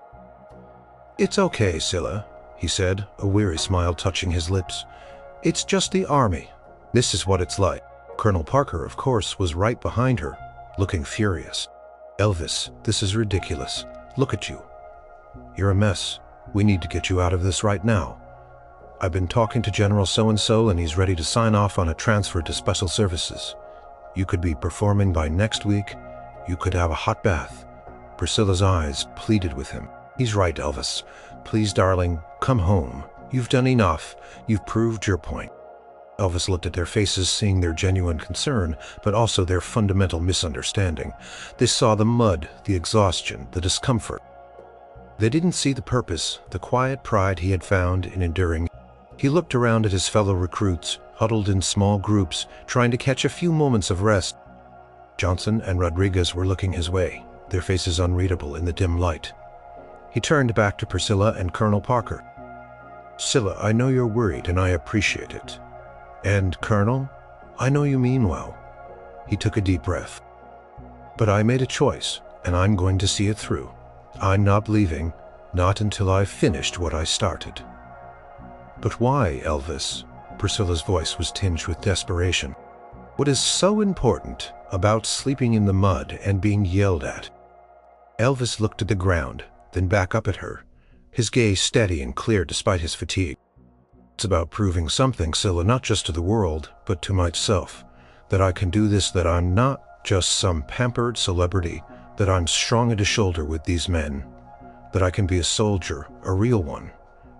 "It's okay, Scylla," he said, a weary smile touching his lips. "It's just the army. This is what it's like." Colonel Parker, of course, was right behind her, looking furious. "Elvis, this is ridiculous. Look at you. You're a mess. We need to get you out of this right now. I've been talking to General so-and-so, and he's ready to sign off on a transfer to Special Services. You could be performing by next week. You could have a hot bath." Priscilla's eyes pleaded with him. "He's right, Elvis. Please, darling, come home. You've done enough. You've proved your point." Elvis looked at their faces, seeing their genuine concern, but also their fundamental misunderstanding. They saw the mud, the exhaustion, the discomfort. They didn't see the purpose, the quiet pride he had found in enduring. He looked around at his fellow recruits, huddled in small groups, trying to catch a few moments of rest. Johnson and Rodriguez were looking his way, their faces unreadable in the dim light. He turned back to Priscilla and Colonel Parker. "Scylla, I know you're worried, and I appreciate it. And, Colonel, I know you mean well." He took a deep breath. "But I made a choice, and I'm going to see it through. I'm not leaving, not until I've finished what I started." "But why, Elvis?" Priscilla's voice was tinged with desperation. "What is so important about sleeping in the mud and being yelled at?" Elvis looked at the ground, then back up at her, his gaze steady and clear despite his fatigue. "It's about proving something, Scylla, not just to the world, but to myself. That I can do this, that I'm not just some pampered celebrity, that I'm strong at a shoulder with these men, that I can be a soldier, a real one."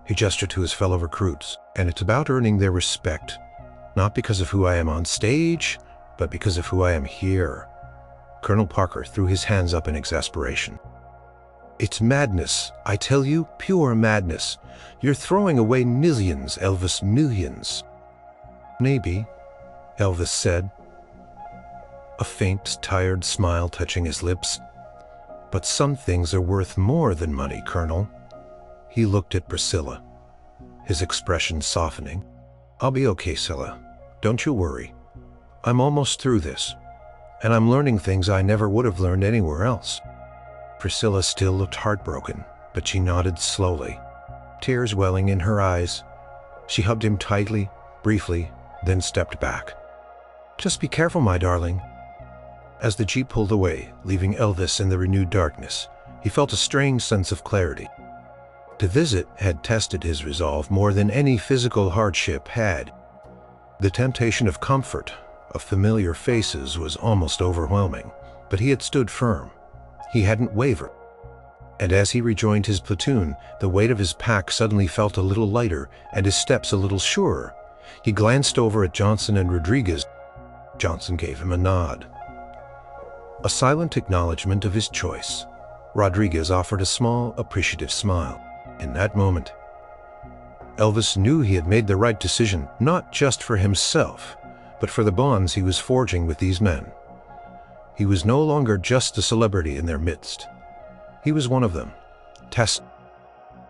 He gestured to his fellow recruits. "And it's about earning their respect, not because of who I am on stage, but because of who I am here." Colonel Parker threw his hands up in exasperation. "It's madness, I tell you, pure madness. You're throwing away millions, Elvis, millions." "Maybe," Elvis said, a faint, tired smile touching his lips. "But some things are worth more than money, Colonel." He looked at Priscilla, his expression softening. "I'll be okay, Scylla. Don't you worry. I'm almost through this, and I'm learning things I never would have learned anywhere else." Priscilla still looked heartbroken, but she nodded slowly, tears welling in her eyes. She hugged him tightly, briefly, then stepped back. "Just be careful, my darling." As the jeep pulled away, leaving Elvis in the renewed darkness, he felt a strange sense of clarity. The visit had tested his resolve more than any physical hardship had. The temptation of comfort, of familiar faces, was almost overwhelming, but he had stood firm. He hadn't wavered. And as he rejoined his platoon, the weight of his pack suddenly felt a little lighter and his steps a little surer. He glanced over at Johnson and Rodriguez. Johnson gave him a nod, a silent acknowledgement of his choice. Rodriguez offered a small, appreciative smile. In that moment, Elvis knew he had made the right decision, not just for himself, but for the bonds he was forging with these men. He was no longer just a celebrity in their midst. He was one of them,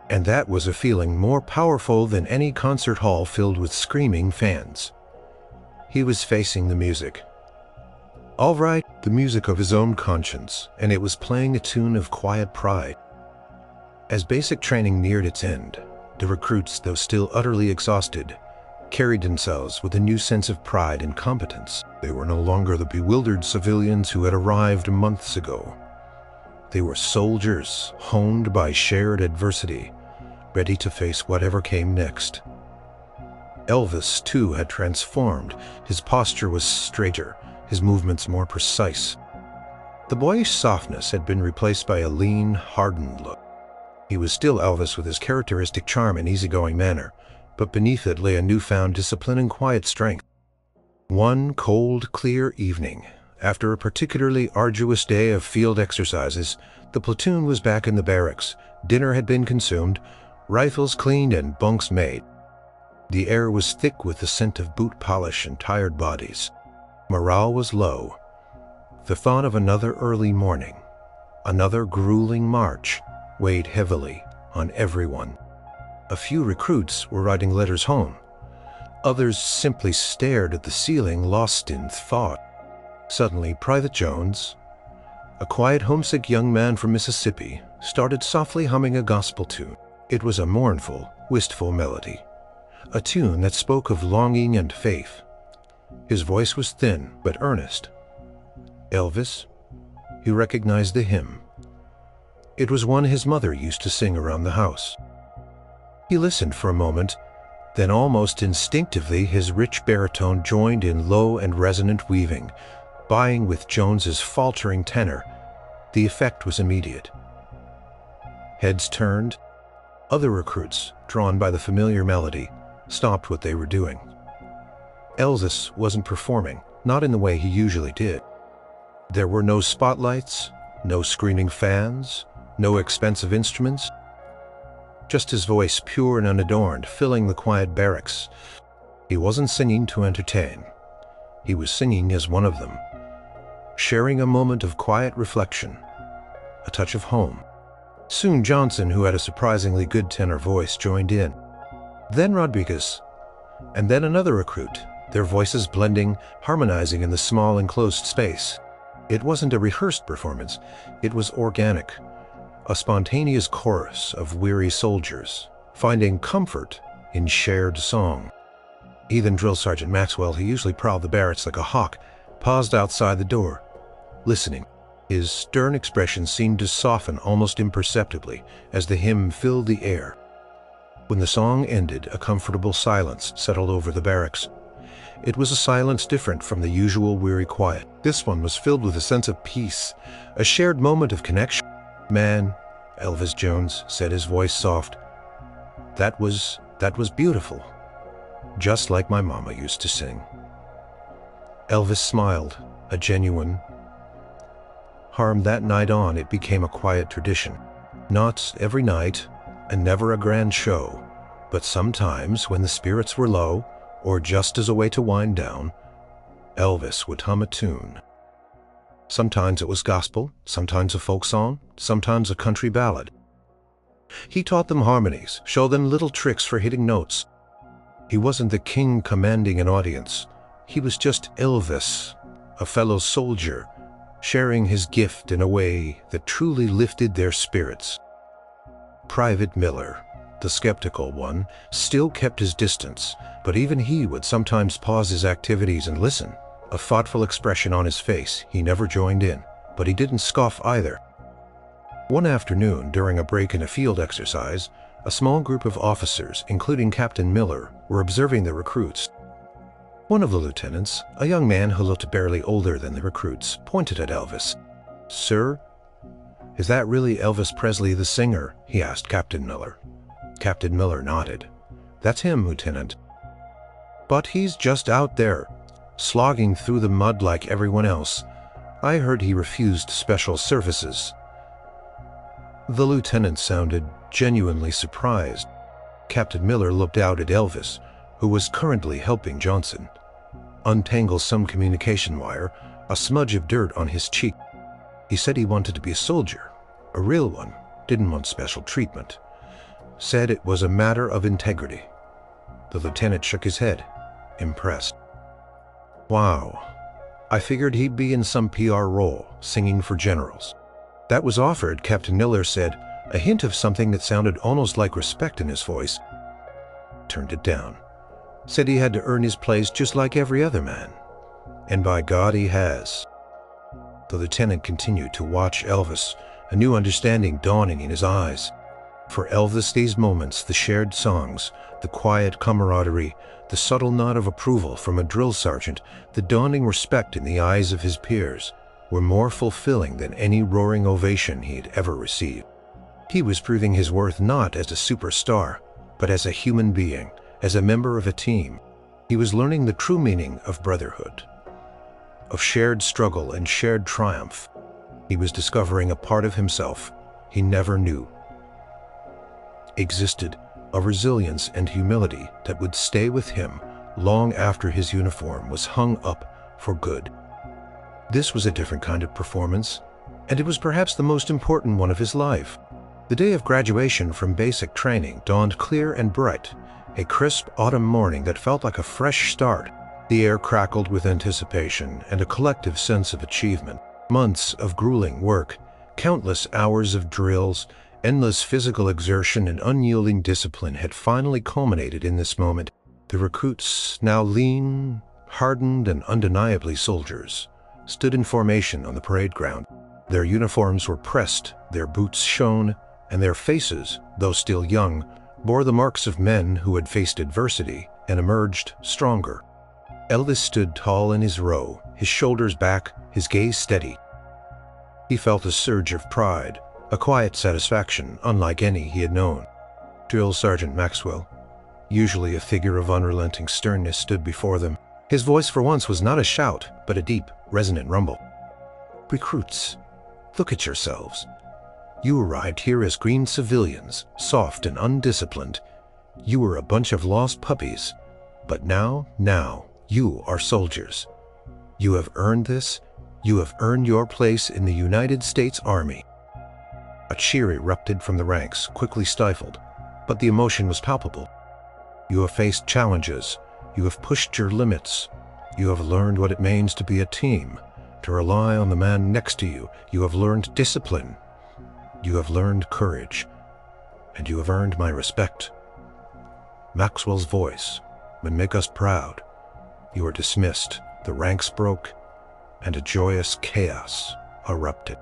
and that was a feeling more powerful than any concert hall filled with screaming fans. He was facing the music. All right, the music of his own conscience, and it was playing a tune of quiet pride. As basic training neared its end, the recruits, though still utterly exhausted, carried themselves with a new sense of pride and competence. They were no longer the bewildered civilians who had arrived months ago. They were soldiers, honed by shared adversity, ready to face whatever came next. Elvis, too, had transformed. His posture was straighter, his movements more precise. The boyish softness had been replaced by a lean, hardened look. He was still Elvis with his characteristic charm and easygoing manner, but beneath it lay a newfound discipline and quiet strength. One cold, clear evening, after a particularly arduous day of field exercises, the platoon was back in the barracks. Dinner had been consumed, rifles cleaned, and bunks made. The air was thick with the scent of boot polish and tired bodies. Morale was low. The thought of another early morning, another grueling march, weighed heavily on everyone. A few recruits were writing letters home. Others simply stared at the ceiling, lost in thought. Suddenly, Private Jones, a quiet, homesick young man from Mississippi, started softly humming a gospel tune. It was a mournful, wistful melody, a tune that spoke of longing and faith. His voice was thin but earnest. Elvis? He recognized the hymn. It was one his mother used to sing around the house. He listened for a moment, then almost instinctively his rich baritone joined in low and resonant weaving, vying with Jones's faltering tenor. The effect was immediate. Heads turned. Other recruits, drawn by the familiar melody, stopped what they were doing. Elvis wasn't performing, not in the way he usually did. There were no spotlights, no screaming fans, no expensive instruments. just his voice pure and unadorned, filling the quiet barracks. He wasn't singing to entertain. He was singing as one of them, sharing a moment of quiet reflection, a touch of home. Soon Johnson, who had a surprisingly good tenor voice, joined in. Then Rodriguez, and then another recruit, their voices blending, harmonizing in the small enclosed space. It wasn't a rehearsed performance, it was organic, a spontaneous chorus of weary soldiers, finding comfort in shared song. Even Drill Sergeant Maxwell, who usually prowled the barracks like a hawk, paused outside the door, listening. His stern expression seemed to soften almost imperceptibly as the hymn filled the air. When the song ended, a comfortable silence settled over the barracks. It was a silence different from the usual weary quiet. This one was filled with a sense of peace, a shared moment of connection. "Man," Elvis Jones said, his voice soft, that was beautiful. Just like my mama used to sing." Elvis smiled, a genuine harm. That night on, it became a quiet tradition. Not every night, and never a grand show, but sometimes when the spirits were low, or just as a way to wind down, Elvis would hum a tune. Sometimes it was gospel, sometimes a folk song, sometimes a country ballad. He taught them harmonies, showed them little tricks for hitting notes. He wasn't the king commanding an audience. He was just Elvis, a fellow soldier, sharing his gift in a way that truly lifted their spirits. Private Miller, the skeptical one, still kept his distance, but even he would sometimes pause his activities and listen, a thoughtful expression on his face. He never joined in, but he didn't scoff either. One afternoon, during a break in a field exercise, a small group of officers, including Captain Miller, were observing the recruits. One of the lieutenants, a young man who looked barely older than the recruits, pointed at Elvis. "Sir, is that really Elvis Presley the singer?" he asked Captain Miller. Captain Miller nodded. "That's him, Lieutenant. But he's just out there, slogging through the mud like everyone else. I heard he refused special services." The lieutenant sounded genuinely surprised. Captain Miller looked out at Elvis, who was currently helping Johnson untangle some communication wire, a smudge of dirt on his cheek. He said he wanted to be a soldier, a real one, didn't want special treatment. Said it was a matter of integrity. The lieutenant shook his head, impressed. "Wow, I figured he'd be in some PR role, singing for generals." "That was offered," Captain Miller said, a hint of something that sounded almost like respect in his voice. Turned it down. Said he had to earn his place just like every other man. And by God he has. The lieutenant continued to watch Elvis, a new understanding dawning in his eyes. For Elvis, these moments, the shared songs, the quiet camaraderie, the subtle nod of approval from a drill sergeant, the dawning respect in the eyes of his peers, were more fulfilling than any roaring ovation he had ever received. He was proving his worth not as a superstar, but as a human being, as a member of a team. He was learning the true meaning of brotherhood, of shared struggle and shared triumph. He was discovering a part of himself he never knew existed, a resilience and humility that would stay with him long after his uniform was hung up for good. This was a different kind of performance, and it was perhaps the most important one of his life. The day of graduation from basic training dawned clear and bright, a crisp autumn morning that felt like a fresh start. The air crackled with anticipation and a collective sense of achievement. Months of grueling work, countless hours of drills, endless physical exertion and unyielding discipline had finally culminated in this moment. The recruits, now lean, hardened, and undeniably soldiers, stood in formation on the parade ground. Their uniforms were pressed, their boots shone, and their faces, though still young, bore the marks of men who had faced adversity and emerged stronger. Elvis stood tall in his row, his shoulders back, his gaze steady. He felt a surge of pride, a quiet satisfaction unlike any he had known. Drill Sergeant Maxwell, usually a figure of unrelenting sternness, stood before them. His voice for once was not a shout, but a deep, resonant rumble. "Recruits, look at yourselves. You arrived here as green civilians, soft and undisciplined. You were a bunch of lost puppies. But now, you are soldiers. You have earned this. You have earned your place in the United States Army." A cheer erupted from the ranks, quickly stifled, but the emotion was palpable. You have faced challenges. You have pushed your limits. You have learned what it means to be a team, to rely on the man next to you. You have learned discipline. You have learned courage. And you have earned my respect. Maxwell's voice would make us proud. You are dismissed. The ranks broke, and a joyous chaos erupted.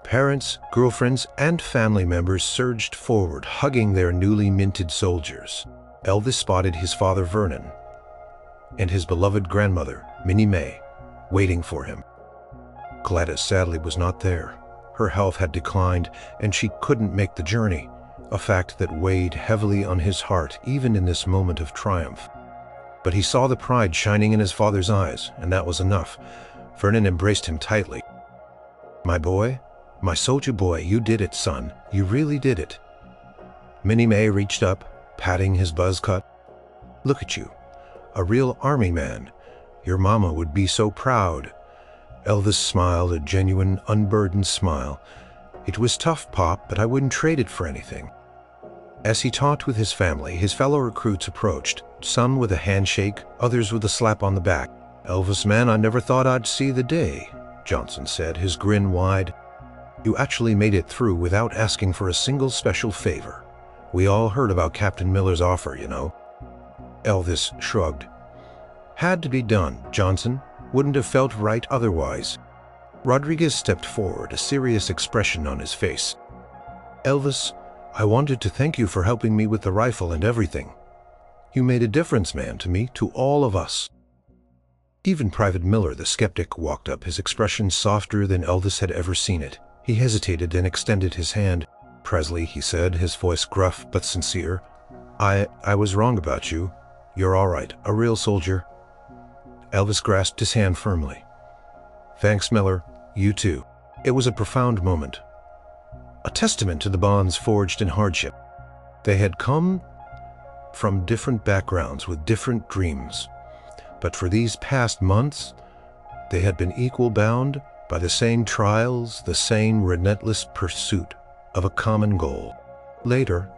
Parents, girlfriends, and family members surged forward, hugging their newly minted soldiers. Elvis spotted his father Vernon and his beloved grandmother, Minnie May, waiting for him. Gladys sadly was not there. Her health had declined, and she couldn't make the journey, a fact that weighed heavily on his heart even in this moment of triumph. But he saw the pride shining in his father's eyes, and that was enough. Vernon embraced him tightly. "My boy, my soldier boy, you did it, son. You really did it." Minnie May reached up, patting his buzz cut. "Look at you, a real army man. Your mama would be so proud." Elvis smiled, a genuine, unburdened smile. "It was tough, Pop, but I wouldn't trade it for anything." As he talked with his family, his fellow recruits approached, some with a handshake, others with a slap on the back. "Elvis, man, I never thought I'd see the day," Johnson said, his grin wide. "You actually made it through without asking for a single special favor. We all heard about Captain Miller's offer, you know." Elvis shrugged. "Had to be done, Johnson. Wouldn't have felt right otherwise." Rodriguez stepped forward, a serious expression on his face. "Elvis, I wanted to thank you for helping me with the rifle and everything. You made a difference, man, to me, to all of us." Even Private Miller, the skeptic, walked up, his expression softer than Elvis had ever seen it. He hesitated and extended his hand. "Presley," he said, his voice gruff but sincere, I was wrong about you. You're all right, a real soldier." Elvis grasped his hand firmly. "Thanks, Miller. You too." It was a profound moment, a testament to the bonds forged in hardship. They had come from different backgrounds with different dreams, but for these past months, they had been equal bound by the same trials, the same relentless pursuit of a common goal. Later,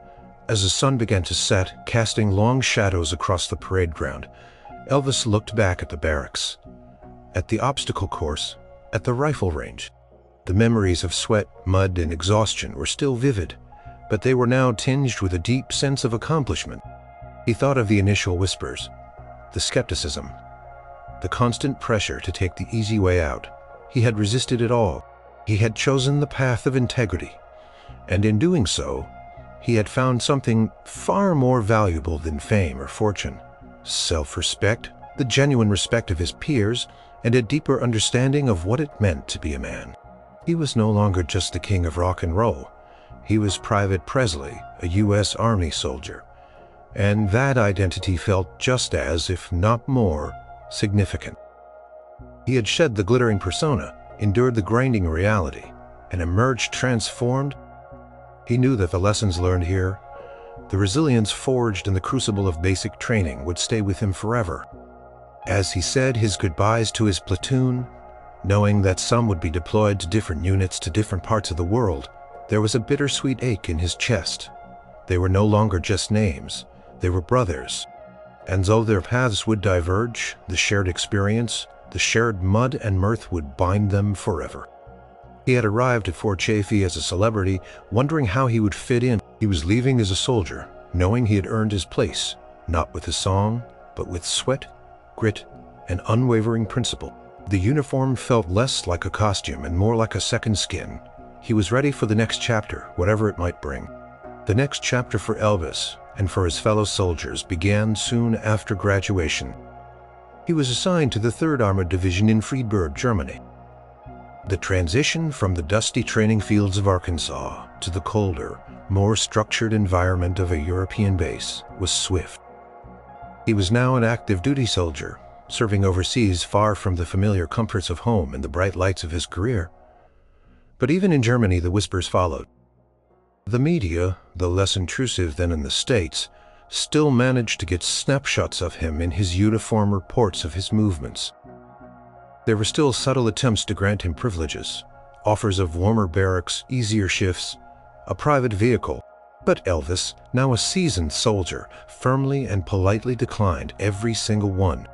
as the sun began to set, casting long shadows across the parade ground, Elvis looked back at the barracks, at the obstacle course, at the rifle range. The memories of sweat, mud, and exhaustion were still vivid, but they were now tinged with a deep sense of accomplishment. He thought of the initial whispers, the skepticism, the constant pressure to take the easy way out. He had resisted it all. He had chosen the path of integrity, and in doing so, he had found something far more valuable than fame or fortune: self-respect, the genuine respect of his peers, and a deeper understanding of what it meant to be a man. He was no longer just the king of rock and roll. He was Private Presley, a U.S. Army soldier, and that identity felt just as, if not more, significant. He had shed the glittering persona, endured the grinding reality, and emerged transformed. He knew that the lessons learned here, the resilience forged in the crucible of basic training, would stay with him forever. As he said his goodbyes to his platoon, knowing that some would be deployed to different units to different parts of the world, there was a bittersweet ache in his chest. They were no longer just names, they were brothers. And though their paths would diverge, the shared experience, the shared mud and mirth would bind them forever. He had arrived at Fort Chaffee as a celebrity, wondering how he would fit in. He was leaving as a soldier, knowing he had earned his place, not with a song, but with sweat, grit, and unwavering principle. The uniform felt less like a costume and more like a second skin. He was ready for the next chapter, whatever it might bring. The next chapter for Elvis and for his fellow soldiers began soon after graduation. He was assigned to the 3rd Armored Division in Friedberg, Germany. The transition from the dusty training fields of Arkansas to the colder, more structured environment of a European base was swift. He was now an active duty soldier, serving overseas far from the familiar comforts of home and the bright lights of his career. But even in Germany, the whispers followed. The media, though less intrusive than in the States, still managed to get snapshots of him in his uniform reports of his movements. There were still subtle attempts to grant him privileges, offers of warmer barracks, easier shifts, a private vehicle. But Elvis, now a seasoned soldier, firmly and politely declined every single one.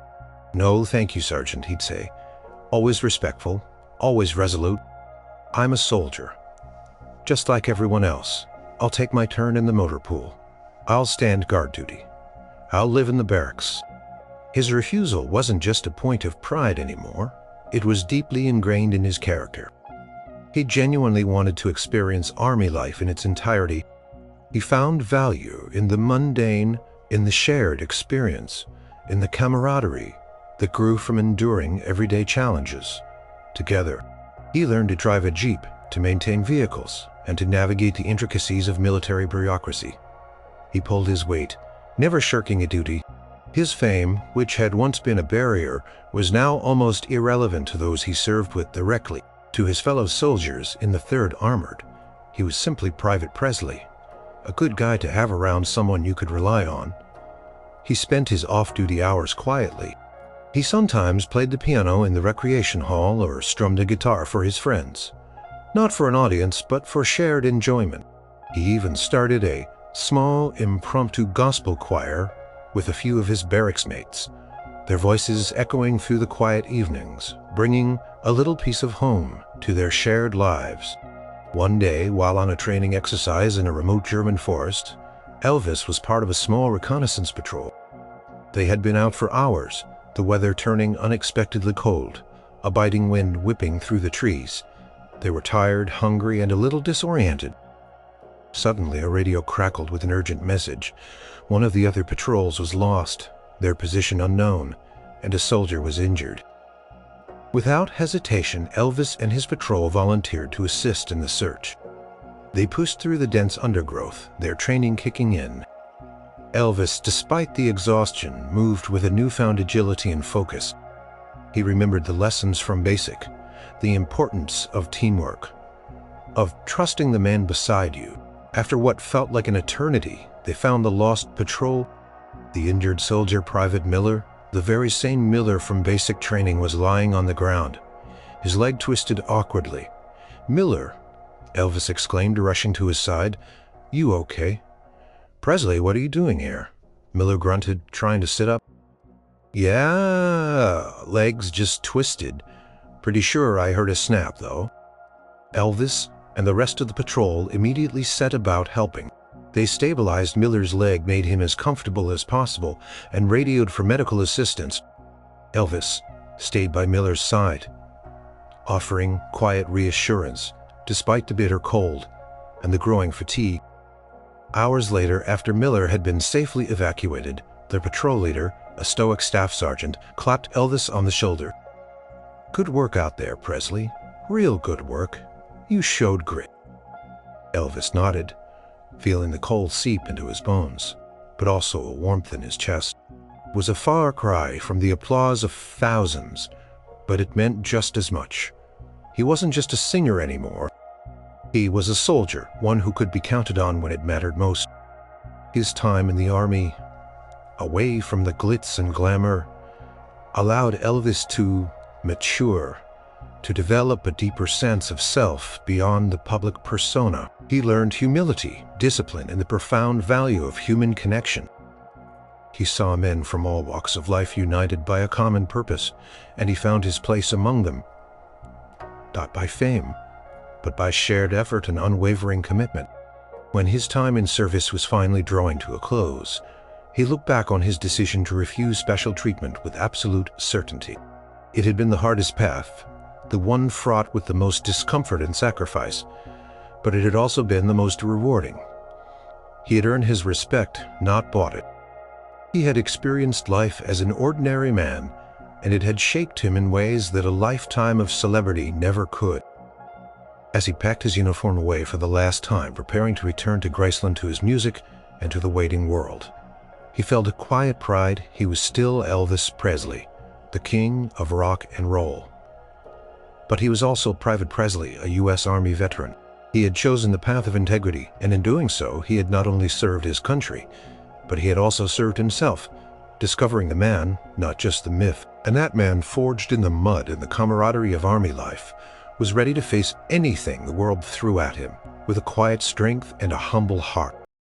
"No, thank you, Sergeant," he'd say. "Always respectful, always resolute. I'm a soldier. Just like everyone else. I'll take my turn in the motor pool. I'll stand guard duty. I'll live in the barracks." His refusal wasn't just a point of pride anymore. It was deeply ingrained in his character. He genuinely wanted to experience Army life in its entirety. He found value in the mundane, in the shared experience, in the camaraderie that grew from enduring everyday challenges. Together, he learned to drive a jeep, to maintain vehicles, and to navigate the intricacies of military bureaucracy. He pulled his weight, never shirking a duty. His fame, which had once been a barrier, was now almost irrelevant to those he served with directly. To his fellow soldiers in the 3rd Armored, he was simply Private Presley, a good guy to have around, someone you could rely on. He spent his off-duty hours quietly. He sometimes played the piano in the recreation hall or strummed a guitar for his friends. Not for an audience, but for shared enjoyment. He even started a small, impromptu gospel choir with a few of his barracks mates, their voices echoing through the quiet evenings, bringing a little piece of home to their shared lives. One day, while on a training exercise in a remote German forest, Elvis was part of a small reconnaissance patrol. They had been out for hours, the weather turning unexpectedly cold, a biting wind whipping through the trees. They were tired, hungry, and a little disoriented. Suddenly, a radio crackled with an urgent message. One of the other patrols was lost, their position unknown, and a soldier was injured. Without hesitation, Elvis and his patrol volunteered to assist in the search. They pushed through the dense undergrowth, their training kicking in. Elvis, despite the exhaustion, moved with a newfound agility and focus. He remembered the lessons from basic, the importance of teamwork, of trusting the man beside you. After what felt like an eternity, they found the lost patrol. The injured soldier, Private Miller, the very same Miller from basic training, was lying on the ground, his leg twisted awkwardly. "Miller," Elvis exclaimed, rushing to his side. "You okay?" "Presley, what are you doing here?" Miller grunted, trying to sit up. "Yeah, legs just twisted. Pretty sure I heard a snap, though." Elvis and the rest of the patrol immediately set about helping. They stabilized Miller's leg, made him as comfortable as possible, and radioed for medical assistance. Elvis stayed by Miller's side, offering quiet reassurance despite the bitter cold and the growing fatigue. Hours later, after Miller had been safely evacuated, the patrol leader, a stoic staff sergeant, clapped Elvis on the shoulder. "Good work out there, Presley. Real good work. You showed grit." Elvis nodded, feeling the cold seep into his bones, but also a warmth in his chest. It was a far cry from the applause of thousands, but it meant just as much. He wasn't just a singer anymore. He was a soldier, one who could be counted on when it mattered most. His time in the Army, away from the glitz and glamour, allowed Elvis to mature, to develop a deeper sense of self beyond the public persona. He learned humility, discipline, and the profound value of human connection. He saw men from all walks of life united by a common purpose, and he found his place among them, not by fame, but by shared effort and unwavering commitment. When his time in service was finally drawing to a close, he looked back on his decision to refuse special treatment with absolute certainty. It had been the hardest path, the one fraught with the most discomfort and sacrifice, but it had also been the most rewarding. He had earned his respect, not bought it. He had experienced life as an ordinary man, and it had shaped him in ways that a lifetime of celebrity never could. As he packed his uniform away for the last time, preparing to return to Graceland, to his music, and to the waiting world, he felt a quiet pride. He was still Elvis Presley, the king of rock and roll. But he was also Private Presley, a U.S. Army veteran. He had chosen the path of integrity, and in doing so, he had not only served his country, but he had also served himself, discovering the man, not just the myth. And that man, forged in the mud and the camaraderie of Army life, was ready to face anything the world threw at him, with a quiet strength and a humble heart.